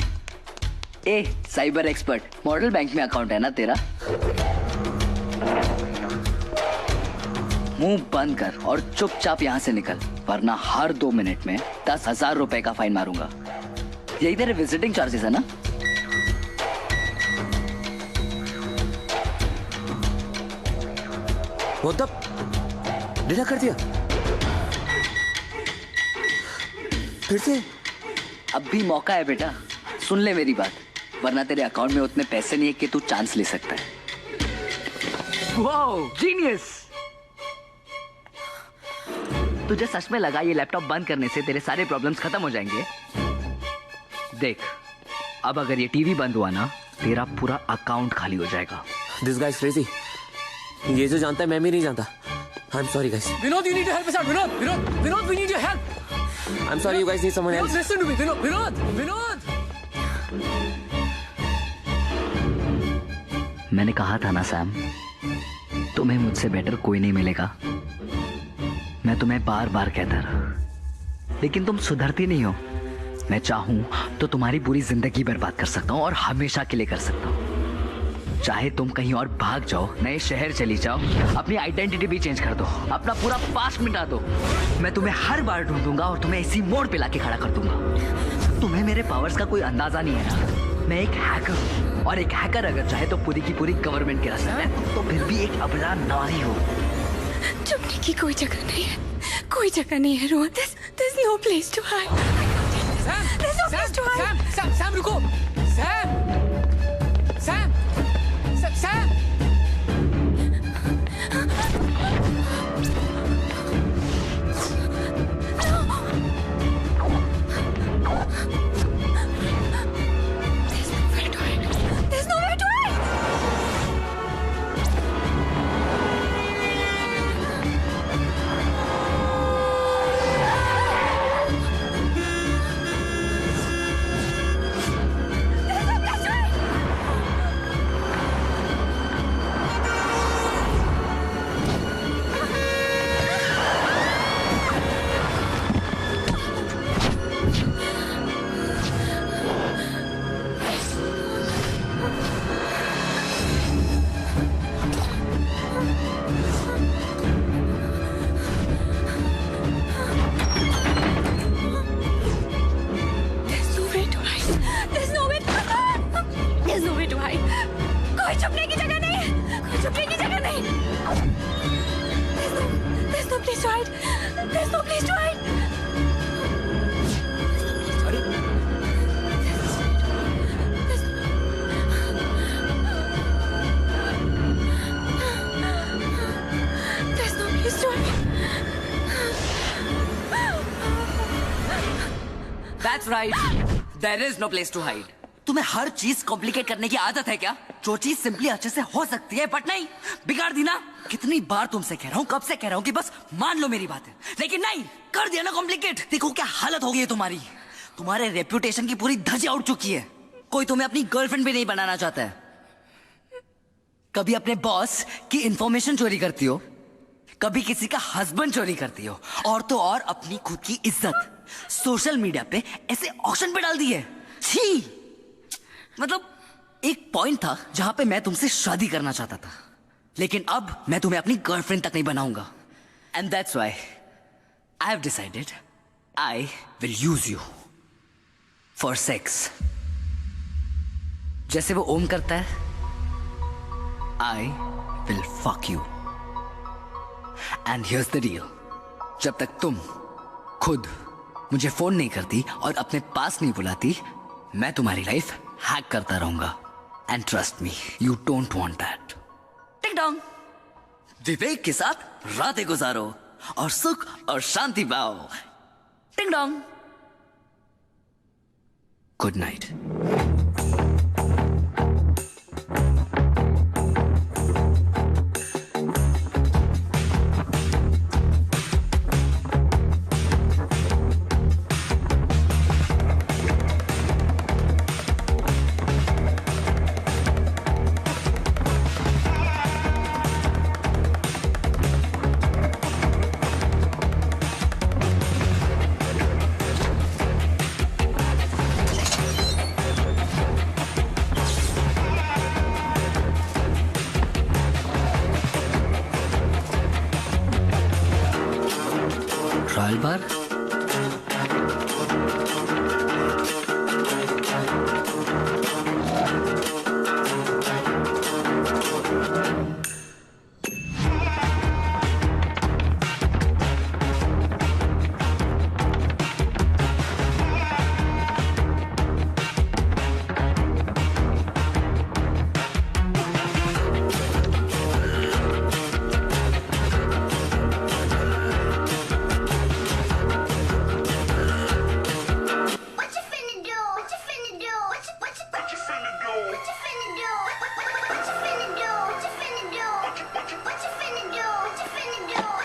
ए साइबर एक्सपर्ट, मॉडल बैंक में अकाउंट है ना तेरा? मुंह बंद कर और चुपचाप यहाँ से निकल, वरना हर 2 मिनट में 10,000 रुपए का फाइन मारूंगा। यही तेरे विजिटिंग चार्जेस है ना? वो तब डिलीट कर दिया फिर से? अब भी मौका है बेटा, सुन ले मेरी बात, वरना तेरे अकाउंट में उतने पैसे नहीं है कि तू चांस ले सकता है। Wow, genius! तुझे सच में लगा ये लैपटॉप बंद करने से तेरे सारे प्रॉब्लम्स खत्म हो जाएंगे? देख, अब अगर ये टीवी बंद हुआ ना, तेरा पूरा अकाउंट खाली हो जाएगा। This guys crazy. ये जो जानता है मैं भी नहीं जानता। I am sorry guys. Vinod, you need to help us out. Vinod, we need your help. I'm sorry, you guys need someone else. Listen to me, Vinod. मैंने कहा था ना सैम, तुम्हें मुझसे बेटर कोई नहीं मिलेगा। मैं तुम्हें बार बार कहता रहा, लेकिन तुम सुधरती नहीं हो। मैं चाहूं तो तुम्हारी पूरी जिंदगी बर्बाद कर सकता हूं और हमेशा के लिए कर सकता हूं। चाहे तुम कहीं और भाग जाओ, नए शहर चली जाओ, अपनी आइडेंटिटी भी चेंज कर दो, अपना पूरा पास्ट मिटा दो, मैं तुम्हें हर बार ढूंढूंगा और तुम्हें इसी मोड़ पे लाके खड़ा कर दूंगा। तुम्हें मेरे पावर्स का कोई अंदाजा नहीं है ना? मैं एक हैकर हूँ, और एक हैकर अगर चाहे तो पूरी की पूरी गवर्नमेंट गिरा सकता है, तो फिर भी एक अबला नारी हो। छुपने की कोई जगह नहीं है, कोई जगह नहीं है Rohan. There's no place to hide. There's no place to hide. Sam रुको, Sam. That's right. There is no place to hide. तुम्हें हर चीज कॉम्प्लिकेट करने की आदत है क्या? जो चीज सिंपली अच्छे से हो सकती है बट नहीं, बिगाड़ दी ना। कितनी बार तुमसे कह रहा हूँ, कब से कह रहा हूँ कि बस मान लो मेरी बात है, लेकिन नहीं, कर दिया ना कॉम्प्लिकेट। देखो क्या हालत हो गई है तुम्हारी। तुम्हारे रेप्यूटेशन की पूरी धज्जियां उड़ चुकी है। कोई तुम्हें अपनी गर्लफ्रेंड भी नहीं बनाना चाहता है। कभी अपने बॉस की इंफॉर्मेशन चोरी करती हो, कभी किसी का हस्बैंड चोरी करती हो, और तो और अपनी खुद की इज्जत सोशल मीडिया पे ऐसे ऑक्शन पे डाल दी है। छी! मतलब एक पॉइंट था जहां पे मैं तुमसे शादी करना चाहता था, लेकिन अब मैं तुम्हें अपनी गर्लफ्रेंड तक नहीं बनाऊंगा। And that's why I have decided I will use you for sex. जैसे वो ओम करता है, I will fuck you. And here's the deal, जब तक तुम खुद मुझे फोन नहीं करती और अपने पास नहीं बुलाती, मैं तुम्हारी लाइफ हैक करता रहूंगा। And trust me, you don't want that. Tick dong, Vivek के साथ रातें गुजारो और सुख और शांति पाओ। Tick dong, good night. Trial bar,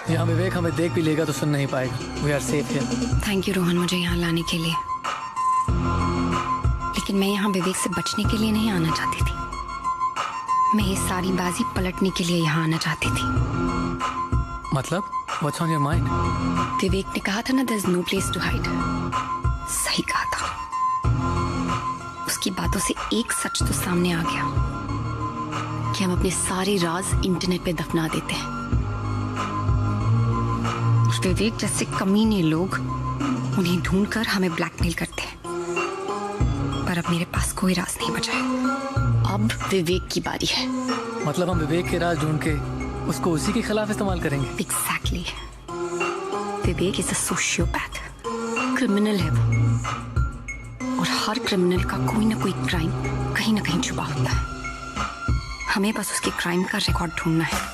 यहाँ विवेक हमें देख भी लेगा तो सुन नहीं पाएगा। We are safe here. Thank you Rohan मुझे यहाँ लाने के लिए, लेकिन मैं यहाँ विवेक से बचने के लिए नहीं आना चाहती थी। मैं ये सारी बाजी पलटने के लिए यहाँ आना चाहती थी। मतलब what's on your mind? Vivek ने कहा था ना, there is no place to hide. सही कहा था। उसकी बातों से एक सच तो सामने आ गया कि हम अपने सारे राज इंटरनेट पे दफना देते हैं। विवेक जैसे कमीने लोग उन्हें ढूंढकर हमें ब्लैकमेल करते हैं, पर अब मेरे पास कोई राज नहीं बचा है। अब विवेक की बारी है। मतलब हम विवेक के राज ढूंढ के उसको उसी के खिलाफ इस्तेमाल करेंगे? Exactly. Vivek is a sociopath, criminal है वो, और हर क्रिमिनल का कोई ना कोई क्राइम कहीं ना कहीं छुपा होता है। हमें बस उसके क्राइम का रिकॉर्ड ढूंढना है।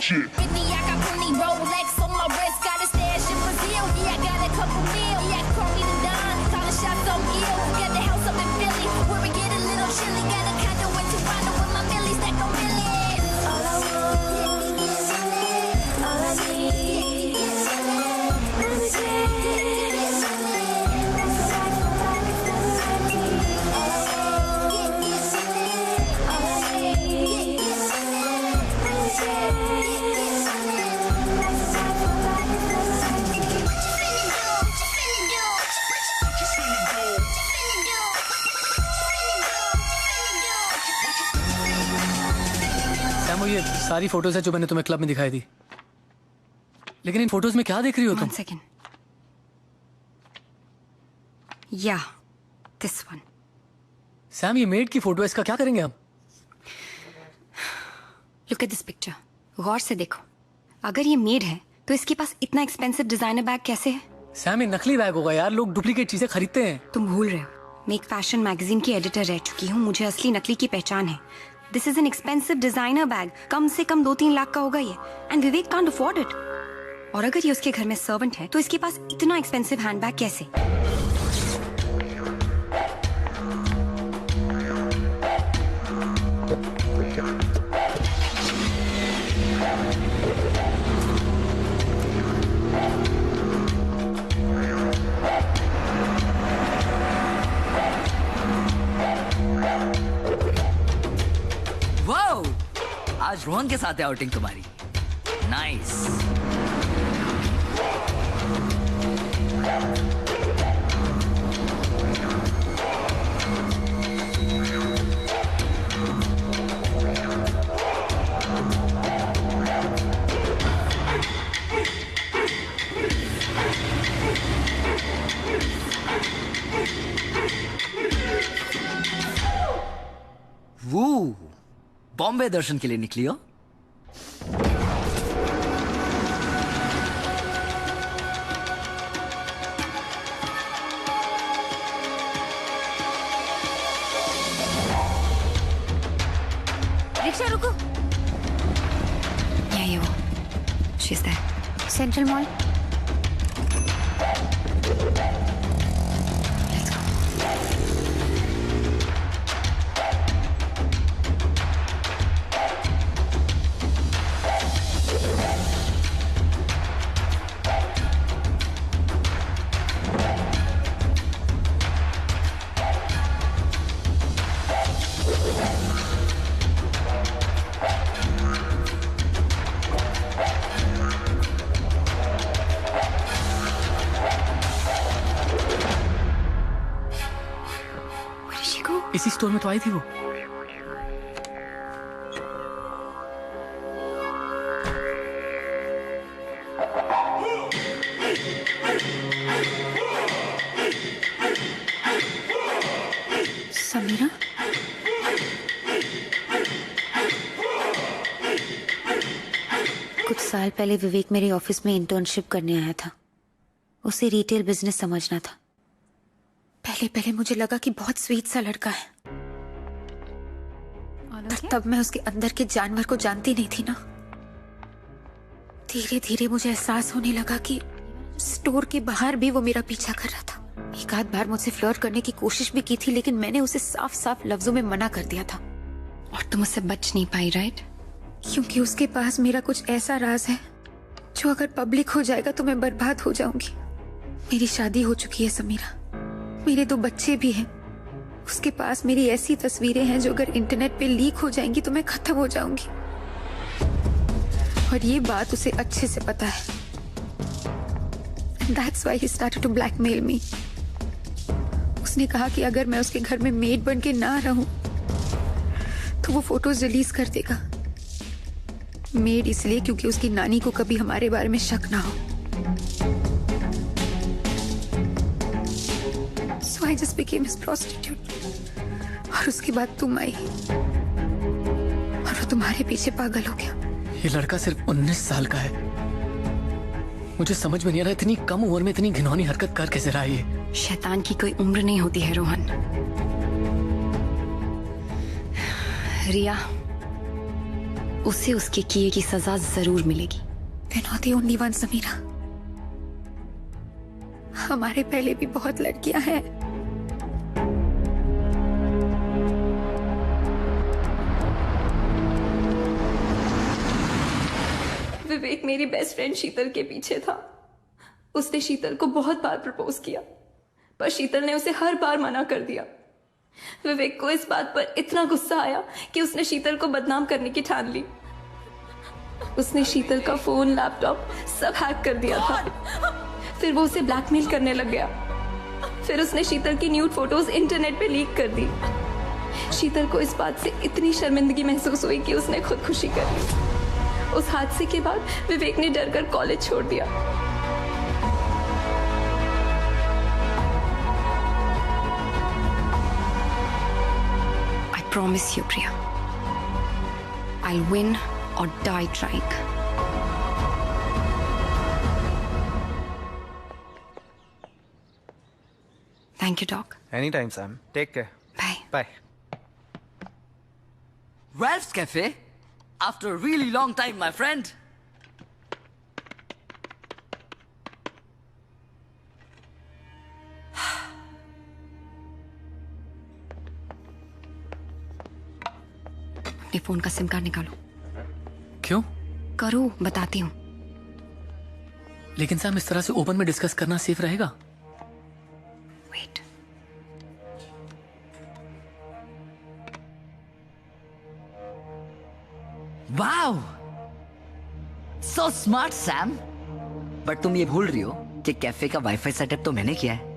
Shit. 50, I got plenty Rolex on my wrist, got a stash in Brazil. Yeah, I got a couple mil. Yeah, call me the Don, calling shots on ill. Got the house up in Philly, where we get a little chilly. Got a condo in Toronto with my millies, stack on millions. All I want is all I need is वो ये सारी photos है जो मैंने तुम्हें club में दिखाई थी, लेकिन इन फोटोज में क्या देख रही हो तुम? 1 second. या दिस वन। सैम, ये मेड की फोटो है, इसका क्या करेंगे हम? लुक एट दिस पिक्चर, गौर से देखो। अगर ये मेड है तो इसके पास इतना एक्सपेंसिव डिजाइनर बैग कैसे है? सैम, ये नकली बैग होगा यार, लोग डुप्लीकेट चीजें खरीदते हैं। तुम भूल रहे हो, मैं एक फैशन मैगजीन की एडिटर रह चुकी हूँ, मुझे असली नकली की पहचान है। This is an expensive designer bag, कम से कम 2-3 लाख का होगा ये, and Vivek can't afford it. और अगर ये उसके घर में सर्वेंट है तो इसके पास इतना एक्सपेंसिव हैंडबैग कैसे? वाओ, आज रोहन के साथ है आउटिंग तुम्हारी। नाइस। वो बॉम्बे दर्शन के लिए निकली हो? रिक्शा रुको। ये वो, she's there. Central Mall. Let's go. इसी स्टोर में तो आई थी वो। समीरा? कुछ साल पहले विवेक मेरे ऑफिस में इंटर्नशिप करने आया था। उसे रिटेल बिजनेस समझना था। पहले पहले मुझे लगा कि बहुत स्वीट सा लड़का है, पर तब मैं उसके अंदर के जानवर को जानती नहीं थी ना। धीरे धीरे मुझे एहसास होने लगा कि स्टोर के बाहर भी वो मेरा पीछा कर रहा था। एक आध बार मुझसे फ्लर्ट करने की कोशिश भी की थी, लेकिन मैंने उसे साफ साफ लफ्जों में मना कर दिया था। और तुम उससे बच नहीं पाई, राइट? क्योंकि उसके पास मेरा कुछ ऐसा राज है जो अगर पब्लिक हो जाएगा तो मैं बर्बाद हो जाऊंगी। मेरी शादी हो चुकी है समीरा, मेरे 2 बच्चे भी हैं। उसके पास मेरी ऐसी तस्वीरें हैं जो अगर इंटरनेट पे लीक हो जाएंगी तो मैं खत्म हो जाऊंगी। और ये बात उसे अच्छे से पता है। And that's why he started to blackmail me. उसने कहा कि अगर मैं उसके घर में मेड बन के ना रहूं तो वो फोटोज रिलीज कर देगा। मेड इसलिए क्योंकि उसकी नानी को कभी हमारे बारे में शक ना हो। So I just became his prostitute. और उसके बाद तुम आई और वो तुम्हारे पीछे पागल हो गया। ये लड़का सिर्फ 19 साल का है। मुझे समझ में नहीं आ रहा इतनी कम उम्र में इतनी घिनौनी हरकत कर कैसे रहा है ये। शैतान की कोई उम्र नहीं होती है रोहन। रिया, उसे उसके किए की सजा जरूर मिलेगी। You're not the only one, Samira. हमारे पहले भी बहुत लड़कियां हैं। विवेक मेरी बेस्ट फ्रेंड शीतल के पीछे था। उसने शीतल को बहुत बार प्रपोज किया, पर शीतल ने उसे हर बार मना कर दिया। विवेक को इस बात पर इतना गुस्सा आया कि उसने शीतल को बदनाम करने की ठान ली। उसने शीतल का फोन, लैपटॉप सब हैक कर दिया था। फिर वो उसे ब्लैकमेल करने लग गया। फिर उसने शीतल की न्यूड फोटोज इंटरनेट पे लीक कर दी। शीतल को इस बात से इतनी शर्मिंदगी महसूस हुई कि उसने खुदकुशी कर ली। उस हादसे के बाद विवेक ने डर कर कॉलेज छोड़ दिया। I promise you, Priya, I'll win or die trying. Thank you, Doc. Anytime, Sam. Take care. Bye. Bye. Ralph's Cafe? After a really long time, my friend. अपने फोन का सिम कार्ड निकालो। क्यों? करो, बताती हूँ। लेकिन सैम, इस तरह से ओपन में डिस्कस करना सेफ रहेगा? Wait. Wow, so smart Sam. But तुम ये भूल रही हो कि कैफे का वाईफाई सेटअप तो मैंने किया है।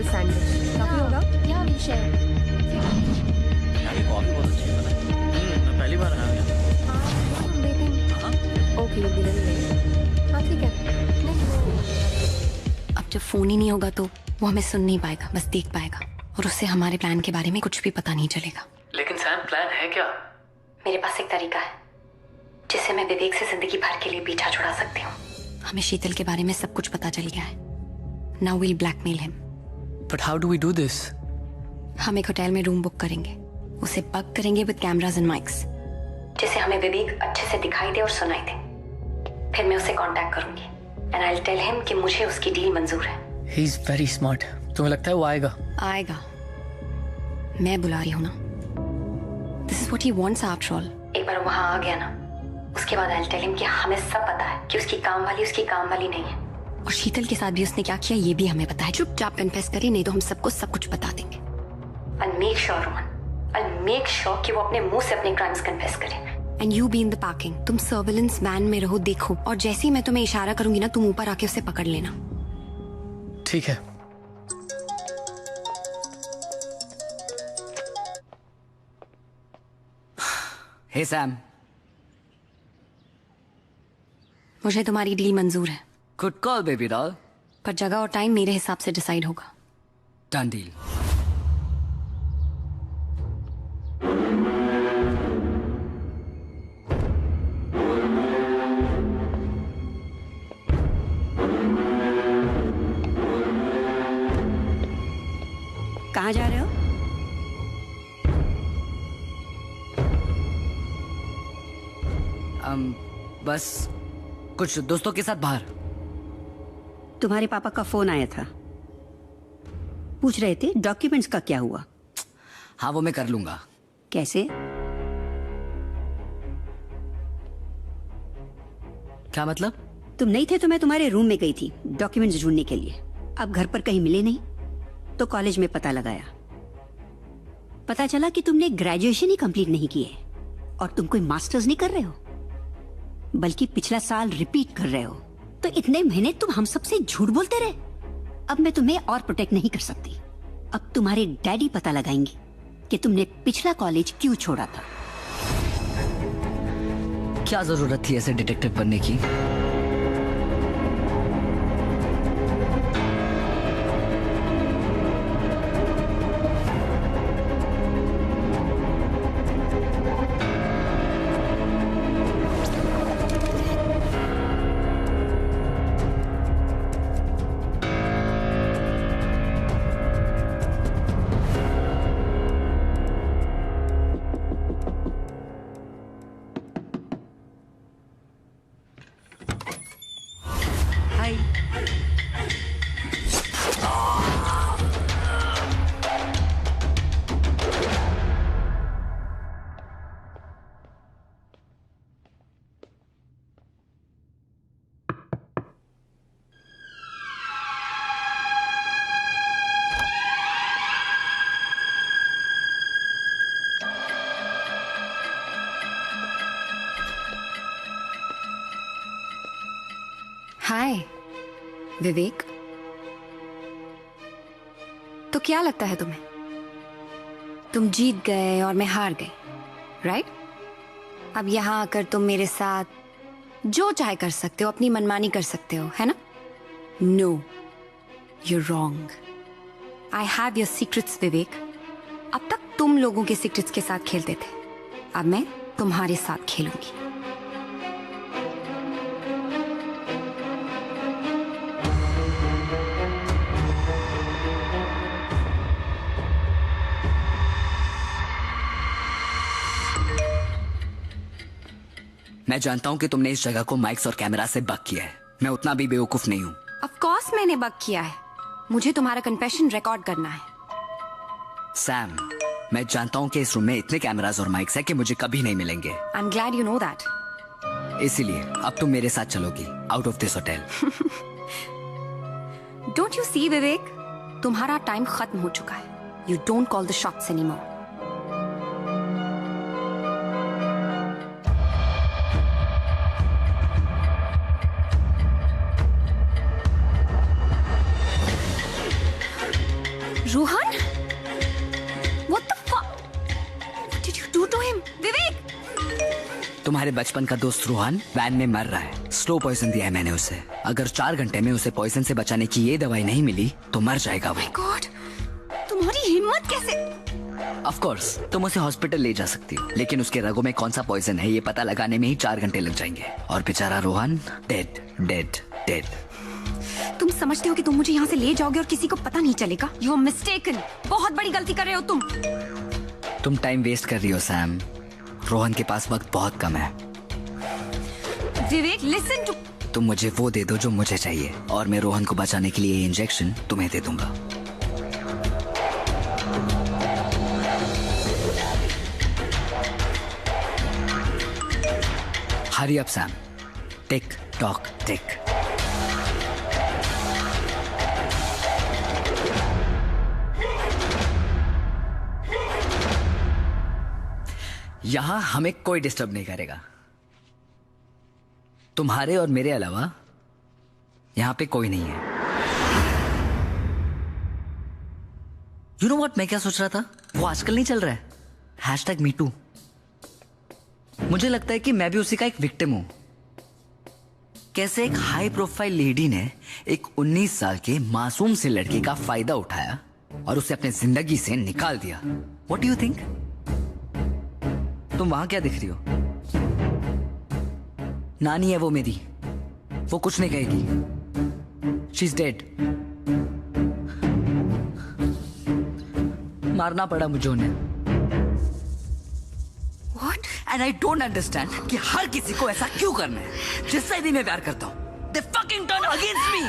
काफी होगा? या वी शेयर। पहली बार आया। Okay, you will wait. हाँ ठीक है। अब जब फोन ही नहीं होगा तो वो हमें सुन नहीं पाएगा, बस देख पाएगा, और उससे हमारे प्लान के बारे में कुछ भी पता नहीं चलेगा। लेकिन सैम, प्लान है क्या? मेरे पास एक तरीका है जिससे मैं विवेक से जिंदगी भर के लिए पीछा छुड़ा सकती हूँ। हमें शीतल के बारे में सब कुछ पता चल गया है। Now we'll blackmail him. But how do we do this? हम एक होटल में रूम बुक करेंगे, उसे बग करेंगे विद कैमरास एंड माइक्स, जिससे हमें विवेक अच्छे से दिखाई दे और सुनाई दे। फिर मैं उसे कांटेक्ट करूंगी and I will tell him कि मुझे उसकी डील मंजूर है। He is very smart. तुम्हें लगता है वो आएगा? आएगा। मैं बुला रही हूँ ना। This is what he wants after all. एक बार वहां आ गया ना, उसके बाद आई विल टेल हिम कि हमें सब पता है कि उसकी काम वाली नहीं है, और शीतल के साथ भी उसने क्या किया ये भी हमें पता है। चुपचाप कन्फेस करिए, नहीं तो हम सबको सब कुछ बता देंगे। I'll make sure, Rohan, I'll make sure कि वो अपने मुंह से अपने क्राइम्स कन्फेस करे। And you be in the parking. तुम सर्विलेंस वैन में रहो, देखो, और जैसे ही मैं तुम्हें इशारा करूंगी ना, तुम ऊपर आके उसे पकड़ लेना। ठीक है। हे सैम, मुझे तुम्हारी डील मंजूर है। Good call baby doll. पर जगह और टाइम मेरे हिसाब से डिसाइड होगा। Done deal. कहाँ जा रहे हो? बस कुछ दोस्तों के साथ बाहर। तुम्हारे पापा का फोन आया था, पूछ रहे थे डॉक्यूमेंट्स का क्या हुआ। हाँ, वो मैं कर लूंगा। कैसे? क्या मतलब? तुम नहीं थे तो मैं तुम्हारे रूम में गई थी डॉक्यूमेंट्स ढूंढने के लिए। अब घर पर कहीं मिले नहीं तो कॉलेज में पता लगाया, पता चला कि तुमने ग्रेजुएशन ही कंप्लीट नहीं की है और तुम कोई मास्टर्स नहीं कर रहे हो, बल्कि पिछला साल रिपीट कर रहे हो। तो इतने महीने तुम हम सबसे झूठ बोलते रहे। अब मैं तुम्हें और प्रोटेक्ट नहीं कर सकती। अब तुम्हारे डैडी पता लगाएंगे कि तुमने पिछला कॉलेज क्यों छोड़ा था। क्या जरूरत थी ऐसे डिटेक्टिव बनने की? हाय विवेक, तो क्या लगता है तुम्हें? तुम जीत गए और मैं हार गई, राइट? अब यहां आकर तुम मेरे साथ जो चाहे कर सकते हो, अपनी मनमानी कर सकते हो, है ना? No, You're wrong. I have your secrets, Vivek. अब तक तुम लोगों के सीक्रेट्स के साथ खेलते थे, अब मैं तुम्हारे साथ खेलूंगी. मैं जानता हूं कि तुमने इस जगह को माइक्स और कैमरा से बक किया है. मैं उतना भी बेवकूफ नहीं हूं. Of course मैंने बक किया है. मुझे तुम्हारा कन्फेशन रिकॉर्ड करना है. सैम, मैं जानता हूं कि इस रूम में इतने कैमरास और माइक्स हैं कि मुझे कभी नहीं मिलेंगे. I'm glad you know that. इसीलिए अब तुम मेरे साथ चलोगी out of this hotel. Don't you see, Vivek? तुम्हारा टाइम खत्म हो चुका है. You don't call the shots anymore. Rohan? What the fuck? What did you do to him? विवेक! तुम्हारे बचपन का दोस्त रोहन वैन में मर रहा है. स्लो पॉइजन दिया है मैंने उसे. अगर 4 घंटे में उसे पॉइजन से बचाने की ये दवाई नहीं मिली तो मर जाएगा वो. गॉड, तुम्हारी हिम्मत कैसे? ऑफ कोर्स तुम उसे हॉस्पिटल ले जा सकती हो, लेकिन उसके रगों में कौन सा पॉइजन है ये पता लगाने में ही 4 घंटे लग जाएंगे. और बेचारा रोहन डेड डेड डेड. तुम समझते हो कि तुम मुझे यहाँ से ले जाओगे और किसी को पता नहीं चलेगा? You are mistaken. बहुत बड़ी गलती कर रहे हो तुम. तुम टाइम वेस्ट कर रही हो सैम. रोहन के पास वक्त बहुत कम है. विवेक, listen to. तुम मुझे वो दे दो जो मुझे चाहिए और मैं रोहन को बचाने के लिए ये इंजेक्शन तुम्हें दे दूंगा. Hurry up Sam. Tick tock tick. यहां हमें कोई डिस्टर्ब नहीं करेगा. तुम्हारे और मेरे अलावा यहां पे कोई नहीं है. यू नो व्हाट, मैं क्या सोच रहा था? वो आजकल नहीं चल रहा है #MeToo. मुझे लगता है कि मैं भी उसी का एक विक्टिम हूं. कैसे एक हाई प्रोफाइल लेडी ने एक 19 साल के मासूम से लड़के का फायदा उठाया और उसे अपने जिंदगी से निकाल दिया. What do you think? तुम वहां क्या दिख रही हो? नानी है वो मेरी. वो कुछ नहीं कहेगी. She is dead. मारना पड़ा मुझे उन्हें. What? And I don't understand कि हर किसी को ऐसा क्यों करना है. जिससे भी मैं प्यार करता हूँ They fucking turn against me.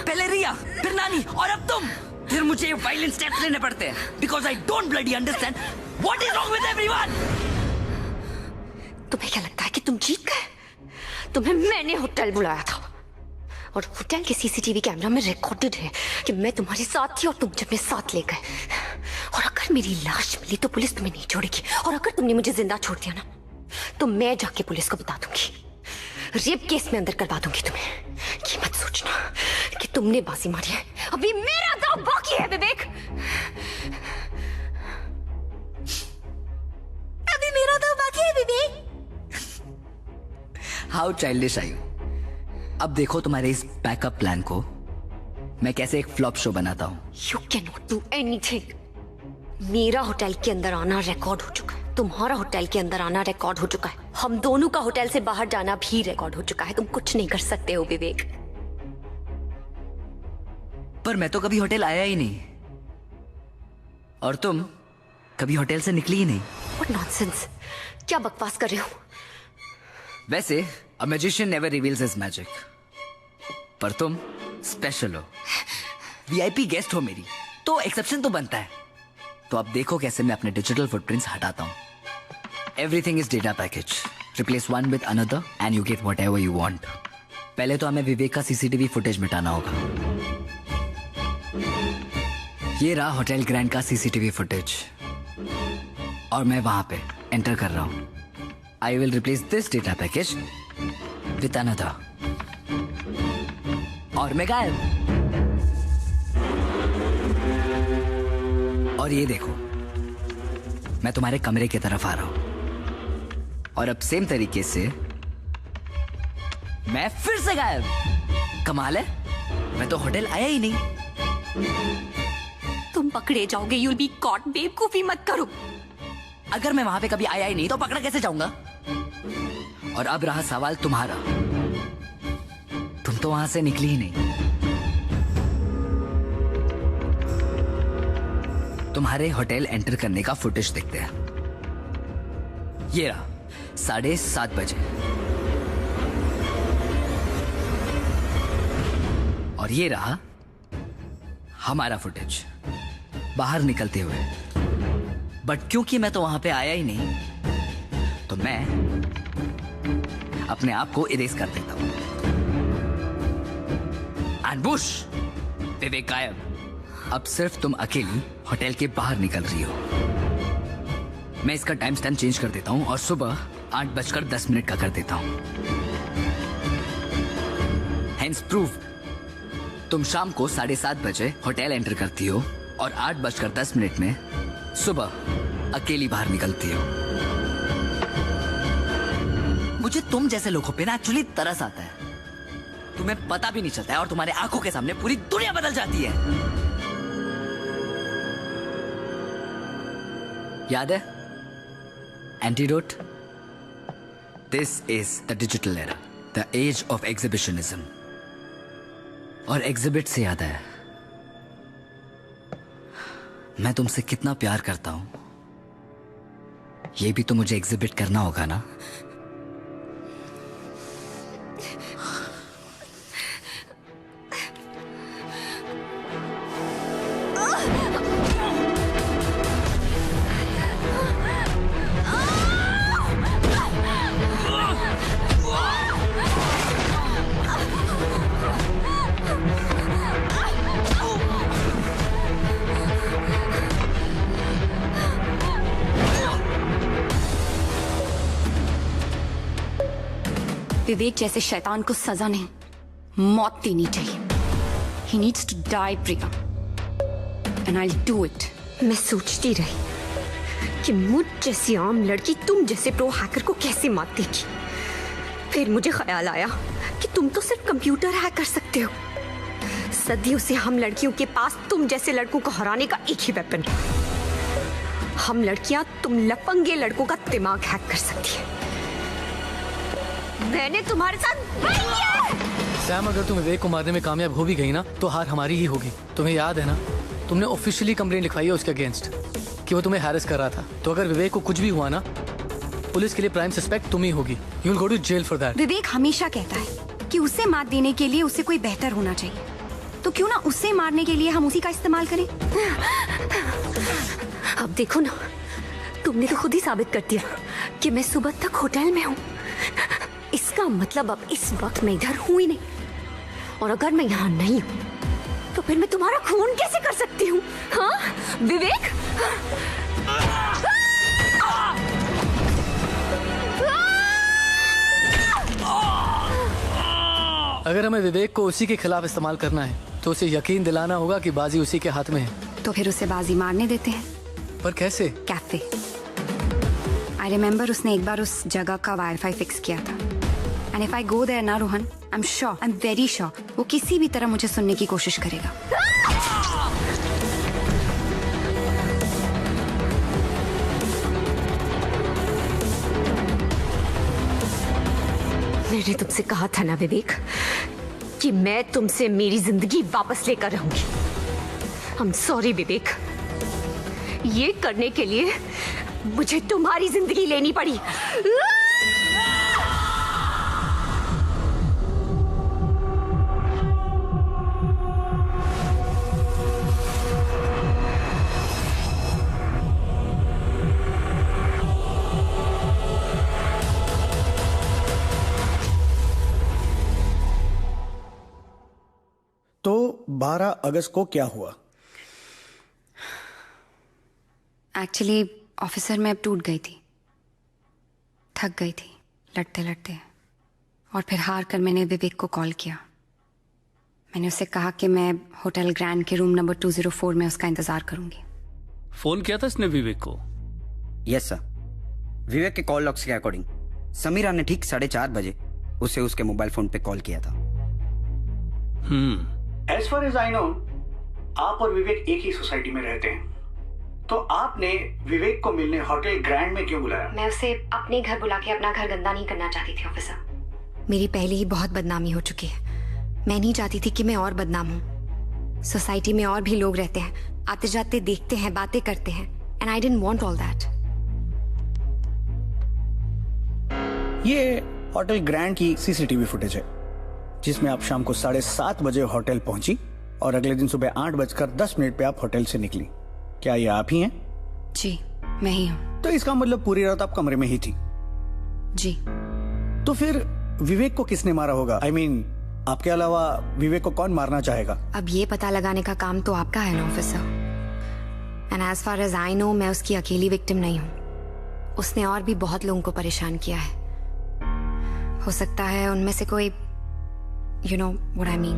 पहले रिया, फिर नानी और अब तुम. फिर मुझे ये वायलेंट स्टेप्स लेने पड़ते हैं because I don't bloody understand what is wrong with everyone. तुम्हें क्या लगता है कि तुम जीत गए? तुम्हें मैंने होटल बुलाया था और होटल के सीसीटीवी कैमरा में रिकॉर्डेड है कि मैं तुम्हारे साथ थी और तुम जब मेरे साथ ले गए. और अगर मेरी लाश मिली तो पुलिस तुम्हें नहीं छोड़ेगी. और अगर तुमने मुझे जिंदा छोड़ दिया ना तो मैं जाके पुलिस को बता दूंगी. रेप केस में अंदर करवा दूंगी तुम्हें. ये मत सोचना कि तुमने बाजी मारी है. अभी मेरा दाव बाकी है विवेक. अभी मेरा दाव बाकी है Vivek. How childish are you. अब देखो तुम्हारे इस बैकअप प्लान को मैं कैसे एक फ्लॉप शो बनाता हूं. You can not do anything. मेरा होटल के अंदर आना रिकॉर्ड हो चुका है. तुम्हारा होटल के अंदर आना रिकॉर्ड हो चुका है. हम दोनों का होटल से बाहर जाना भी रिकॉर्ड हो चुका है. तुम कुछ नहीं कर सकते हो विवेक. पर मैं तो कभी होटल आया ही नहीं और तुम कभी होटल से निकली ही नहीं. What nonsense. क्या बकवास कर रहे हो? वैसे a magician never reveals his magic, पर तुम स्पेशल हो. वीआईपी गेस्ट हो मेरी तो एक्सेप्शन तो बनता है. तो अब देखो कैसे मैं अपने डिजिटल फुटप्रिंट्स हटाता हूं. Everything is data package. Replace one with another and you get whatever you want. पहले तो हमें विवेक का सीसीटीवी फुटेज मिटाना होगा. ये रहा होटल ग्रैंड का सीसीटीवी फुटेज और मैं वहां पे एंटर कर रहा हूं. I will replace this data package with another. और मैं गायब. और ये देखो मैं तुम्हारे कमरे की तरफ आ रहा हूं और अब सेम तरीके से मैं फिर से गायब. कमाल है, मैं तो होटल आया ही नहीं. तुम पकड़े जाओगे, you'll be caught। बेवकूफी मत करो। अगर मैं वहां पे कभी आया ही नहीं तो पकड़ा कैसे जाऊंगा? और अब रहा सवाल तुम्हारा, तुम तो वहां से निकली ही नहीं। तुम्हारे होटल एंटर करने का फुटेज देखते हैं। ये रहा 7:30 बजे, और ये रहा हमारा फुटेज बाहर निकलते हुए। बट क्योंकि मैं तो वहां पे आया ही नहीं, तो मैं अपने आप को इरेज कर देता हूं। एंड बुश, विवेक गायब। अब सिर्फ तुम अकेली होटल के बाहर निकल रही हो। मैं इसका टाइम स्टैम्प चेंज कर देता हूं और सुबह 8:10 का कर देता हूं। हेंस प्रूफ, तुम शाम को 7:30 बजे होटल एंटर करती हो और 8:10 में सुबह अकेली बाहर निकलती हो। मुझे तुम जैसे लोगों पे ना एक्चुअली तरस आता है। तुम्हें पता भी नहीं चलता है और तुम्हारे आंखों के सामने पूरी दुनिया बदल जाती है। याद है antidote? This is the digital era, the age of exhibitionism. और एग्जिबिट से याद है, मैं तुमसे कितना प्यार करता हूं, ये भी तो मुझे एग्जिबिट करना होगा ना। विवेक जैसे शैतान को सजा नहीं, मौत देनी चाहिए। He needs to die, Priya. And I'll do it। मैं सोचती रही कि मुझ जैसी आम लड़की तुम जैसे प्रो हैकर को कैसे मात देगी। फिर मुझे ख्याल आया कि तुम तो सिर्फ कंप्यूटर हैक कर सकते हो। सदियों से हम लड़कियों के पास तुम जैसे लड़कों को हराने का एक ही वेपन है। हम लड़कियां तुम लफंगे लड़कों का दिमाग हैक कर सकती है। मैंने तुम्हारे साथ वही किया। सैम, अगर तुम विवेक को मारने में कामयाब हो भी गई ना तो हार हमारी ही होगी। तुम्हें याद है ना, तुमने ऑफिशियली कंप्लेंट लिखवाई है उसके अगेंस्ट कि वो तुम्हें हैरेस कर रहा था। तो अगर विवेक को कुछ भी हुआ ना, पुलिस के लिए प्राइम सस्पेक्ट तुम ही होगी। You will go to jail for that. Vivek हमेशा कहता है कि उसे मात देने के लिए उसे कोई बेहतर होना चाहिए, तो क्यों ना उसे मारने के लिए हम उसी का इस्तेमाल करें। अब देखो ना, तुमने तो खुद ही साबित कर दिया कि मैं सुबह तक होटल में हूँ। इसका मतलब अब इस वक्त मैं इधर हूँ ही नहीं, और अगर मैं यहाँ नहीं हूँ तो फिर मैं तुम्हारा खून कैसे कर सकती हूँ? हाँ विवेक? अगर हमें विवेक को उसी के खिलाफ इस्तेमाल करना है तो उसे यकीन दिलाना होगा कि बाजी उसी के हाथ में है। तो फिर उसे बाजी मारने देते हैं। पर कैसे? कैफे। आई रिमेम्बर उसने एक बार उस जगह का वाईफाई फिक्स किया था। And if I go there ना Rohan, I am sure, I am very sure, वो किसी भी तरह मुझे सुनने की कोशिश करेगा। मैंने तुमसे कहा था ना विवेक कि मैं तुमसे मेरी जिंदगी वापस लेकर रहूंगी। आई एम सॉरी विवेक, ये करने के लिए मुझे तुम्हारी जिंदगी लेनी पड़ी। तो 12 अगस्त को क्या हुआ? एक्चुअली ऑफिसर मैं अब टूट गई थी, थक गई थी लड़ते लड़ते, और फिर हार कर मैंने विवेक को कॉल किया। मैंने उसे कहा कि मैं होटल ग्रैंड के रूम नंबर 204 में उसका इंतजार करूंगी। फोन किया था इसने विवेक को? Yes sir. विवेक के कॉल लॉग्स के अकॉर्डिंग समीरा ने ठीक 4:30 बजे उसे उसके मोबाइल फोन पे कॉल किया था। As far as I know, आप और विवेक एक ही सोसाइटी में रहते हैं, तो आपने विवेक को मिलने होटल ग्रैंड में क्यों बुलाया? मैं उसे अपने घर बुला के अपना घर गंदा नहीं करना चाहती थी ऑफिसर। मेरी पहले ही बहुत बदनामी हो चुकी है। मैं नहीं चाहती थी कि मैं और बदनाम हूँ। सोसाइटी में और भी लोग रहते हैं, आते जाते देखते हैं, बातें करते हैं, and I didn't want all that. ये होटल ग्रैंड की सीसीटीवी फुटेज है, जिसमें आप शाम को 7:30 बजे होटल पहुंची और अगले दिन सुबह 8:10 पे आप होटल से निकली। क्या ये आप ही हैं? जी, मैं ही हूँ। तो इसका मतलब पूरी रात आप कमरे में ही थी? जी। तो फिर विवेक को किसने मारा होगा? I mean, आपके अलावा विवेक को कौन मारना चाहेगा? अब ये पता लगाने का काम तो आपका है ना officer. And as far as I know, मैं उसकी अकेली विक्टिम नहीं हूँ। उसने और भी बहुत लोगों को परेशान किया है। हो सकता है उनमें से कोई, you know what I mean.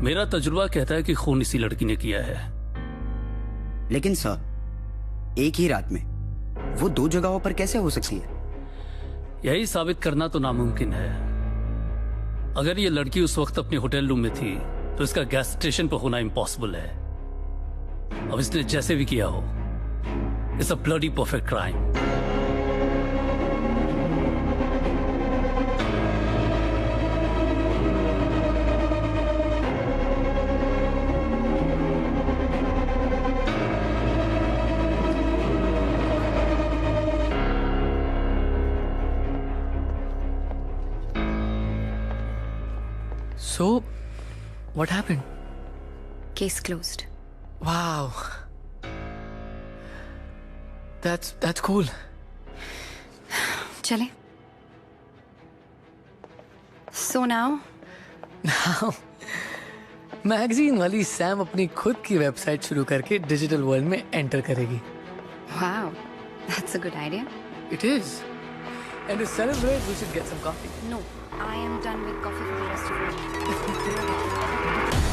मेरा तजुर्बा कहता है कि खून इसी लड़की ने किया है। लेकिन सर, एक ही रात में वो 2 जगहों पर कैसे हो सकती है? यही साबित करना तो नामुमकिन है। अगर ये लड़की उस वक्त अपने होटल रूम में थी तो इसका गैस स्टेशन पर होना इम्पॉसिबल है। अब इसने जैसे भी किया हो, it's a bloody perfect crime. So, what happened? Case closed. Wow. That's cool. चले। So now? Now, मैगजीन वाली सैम अपनी खुद की वेबसाइट शुरू करके डिजिटल वर्ल्ड में एंटर करेगी। Wow, that's a good idea. It is. And to celebrate, we should get some coffee. No, I am done with coffee for the rest of the day.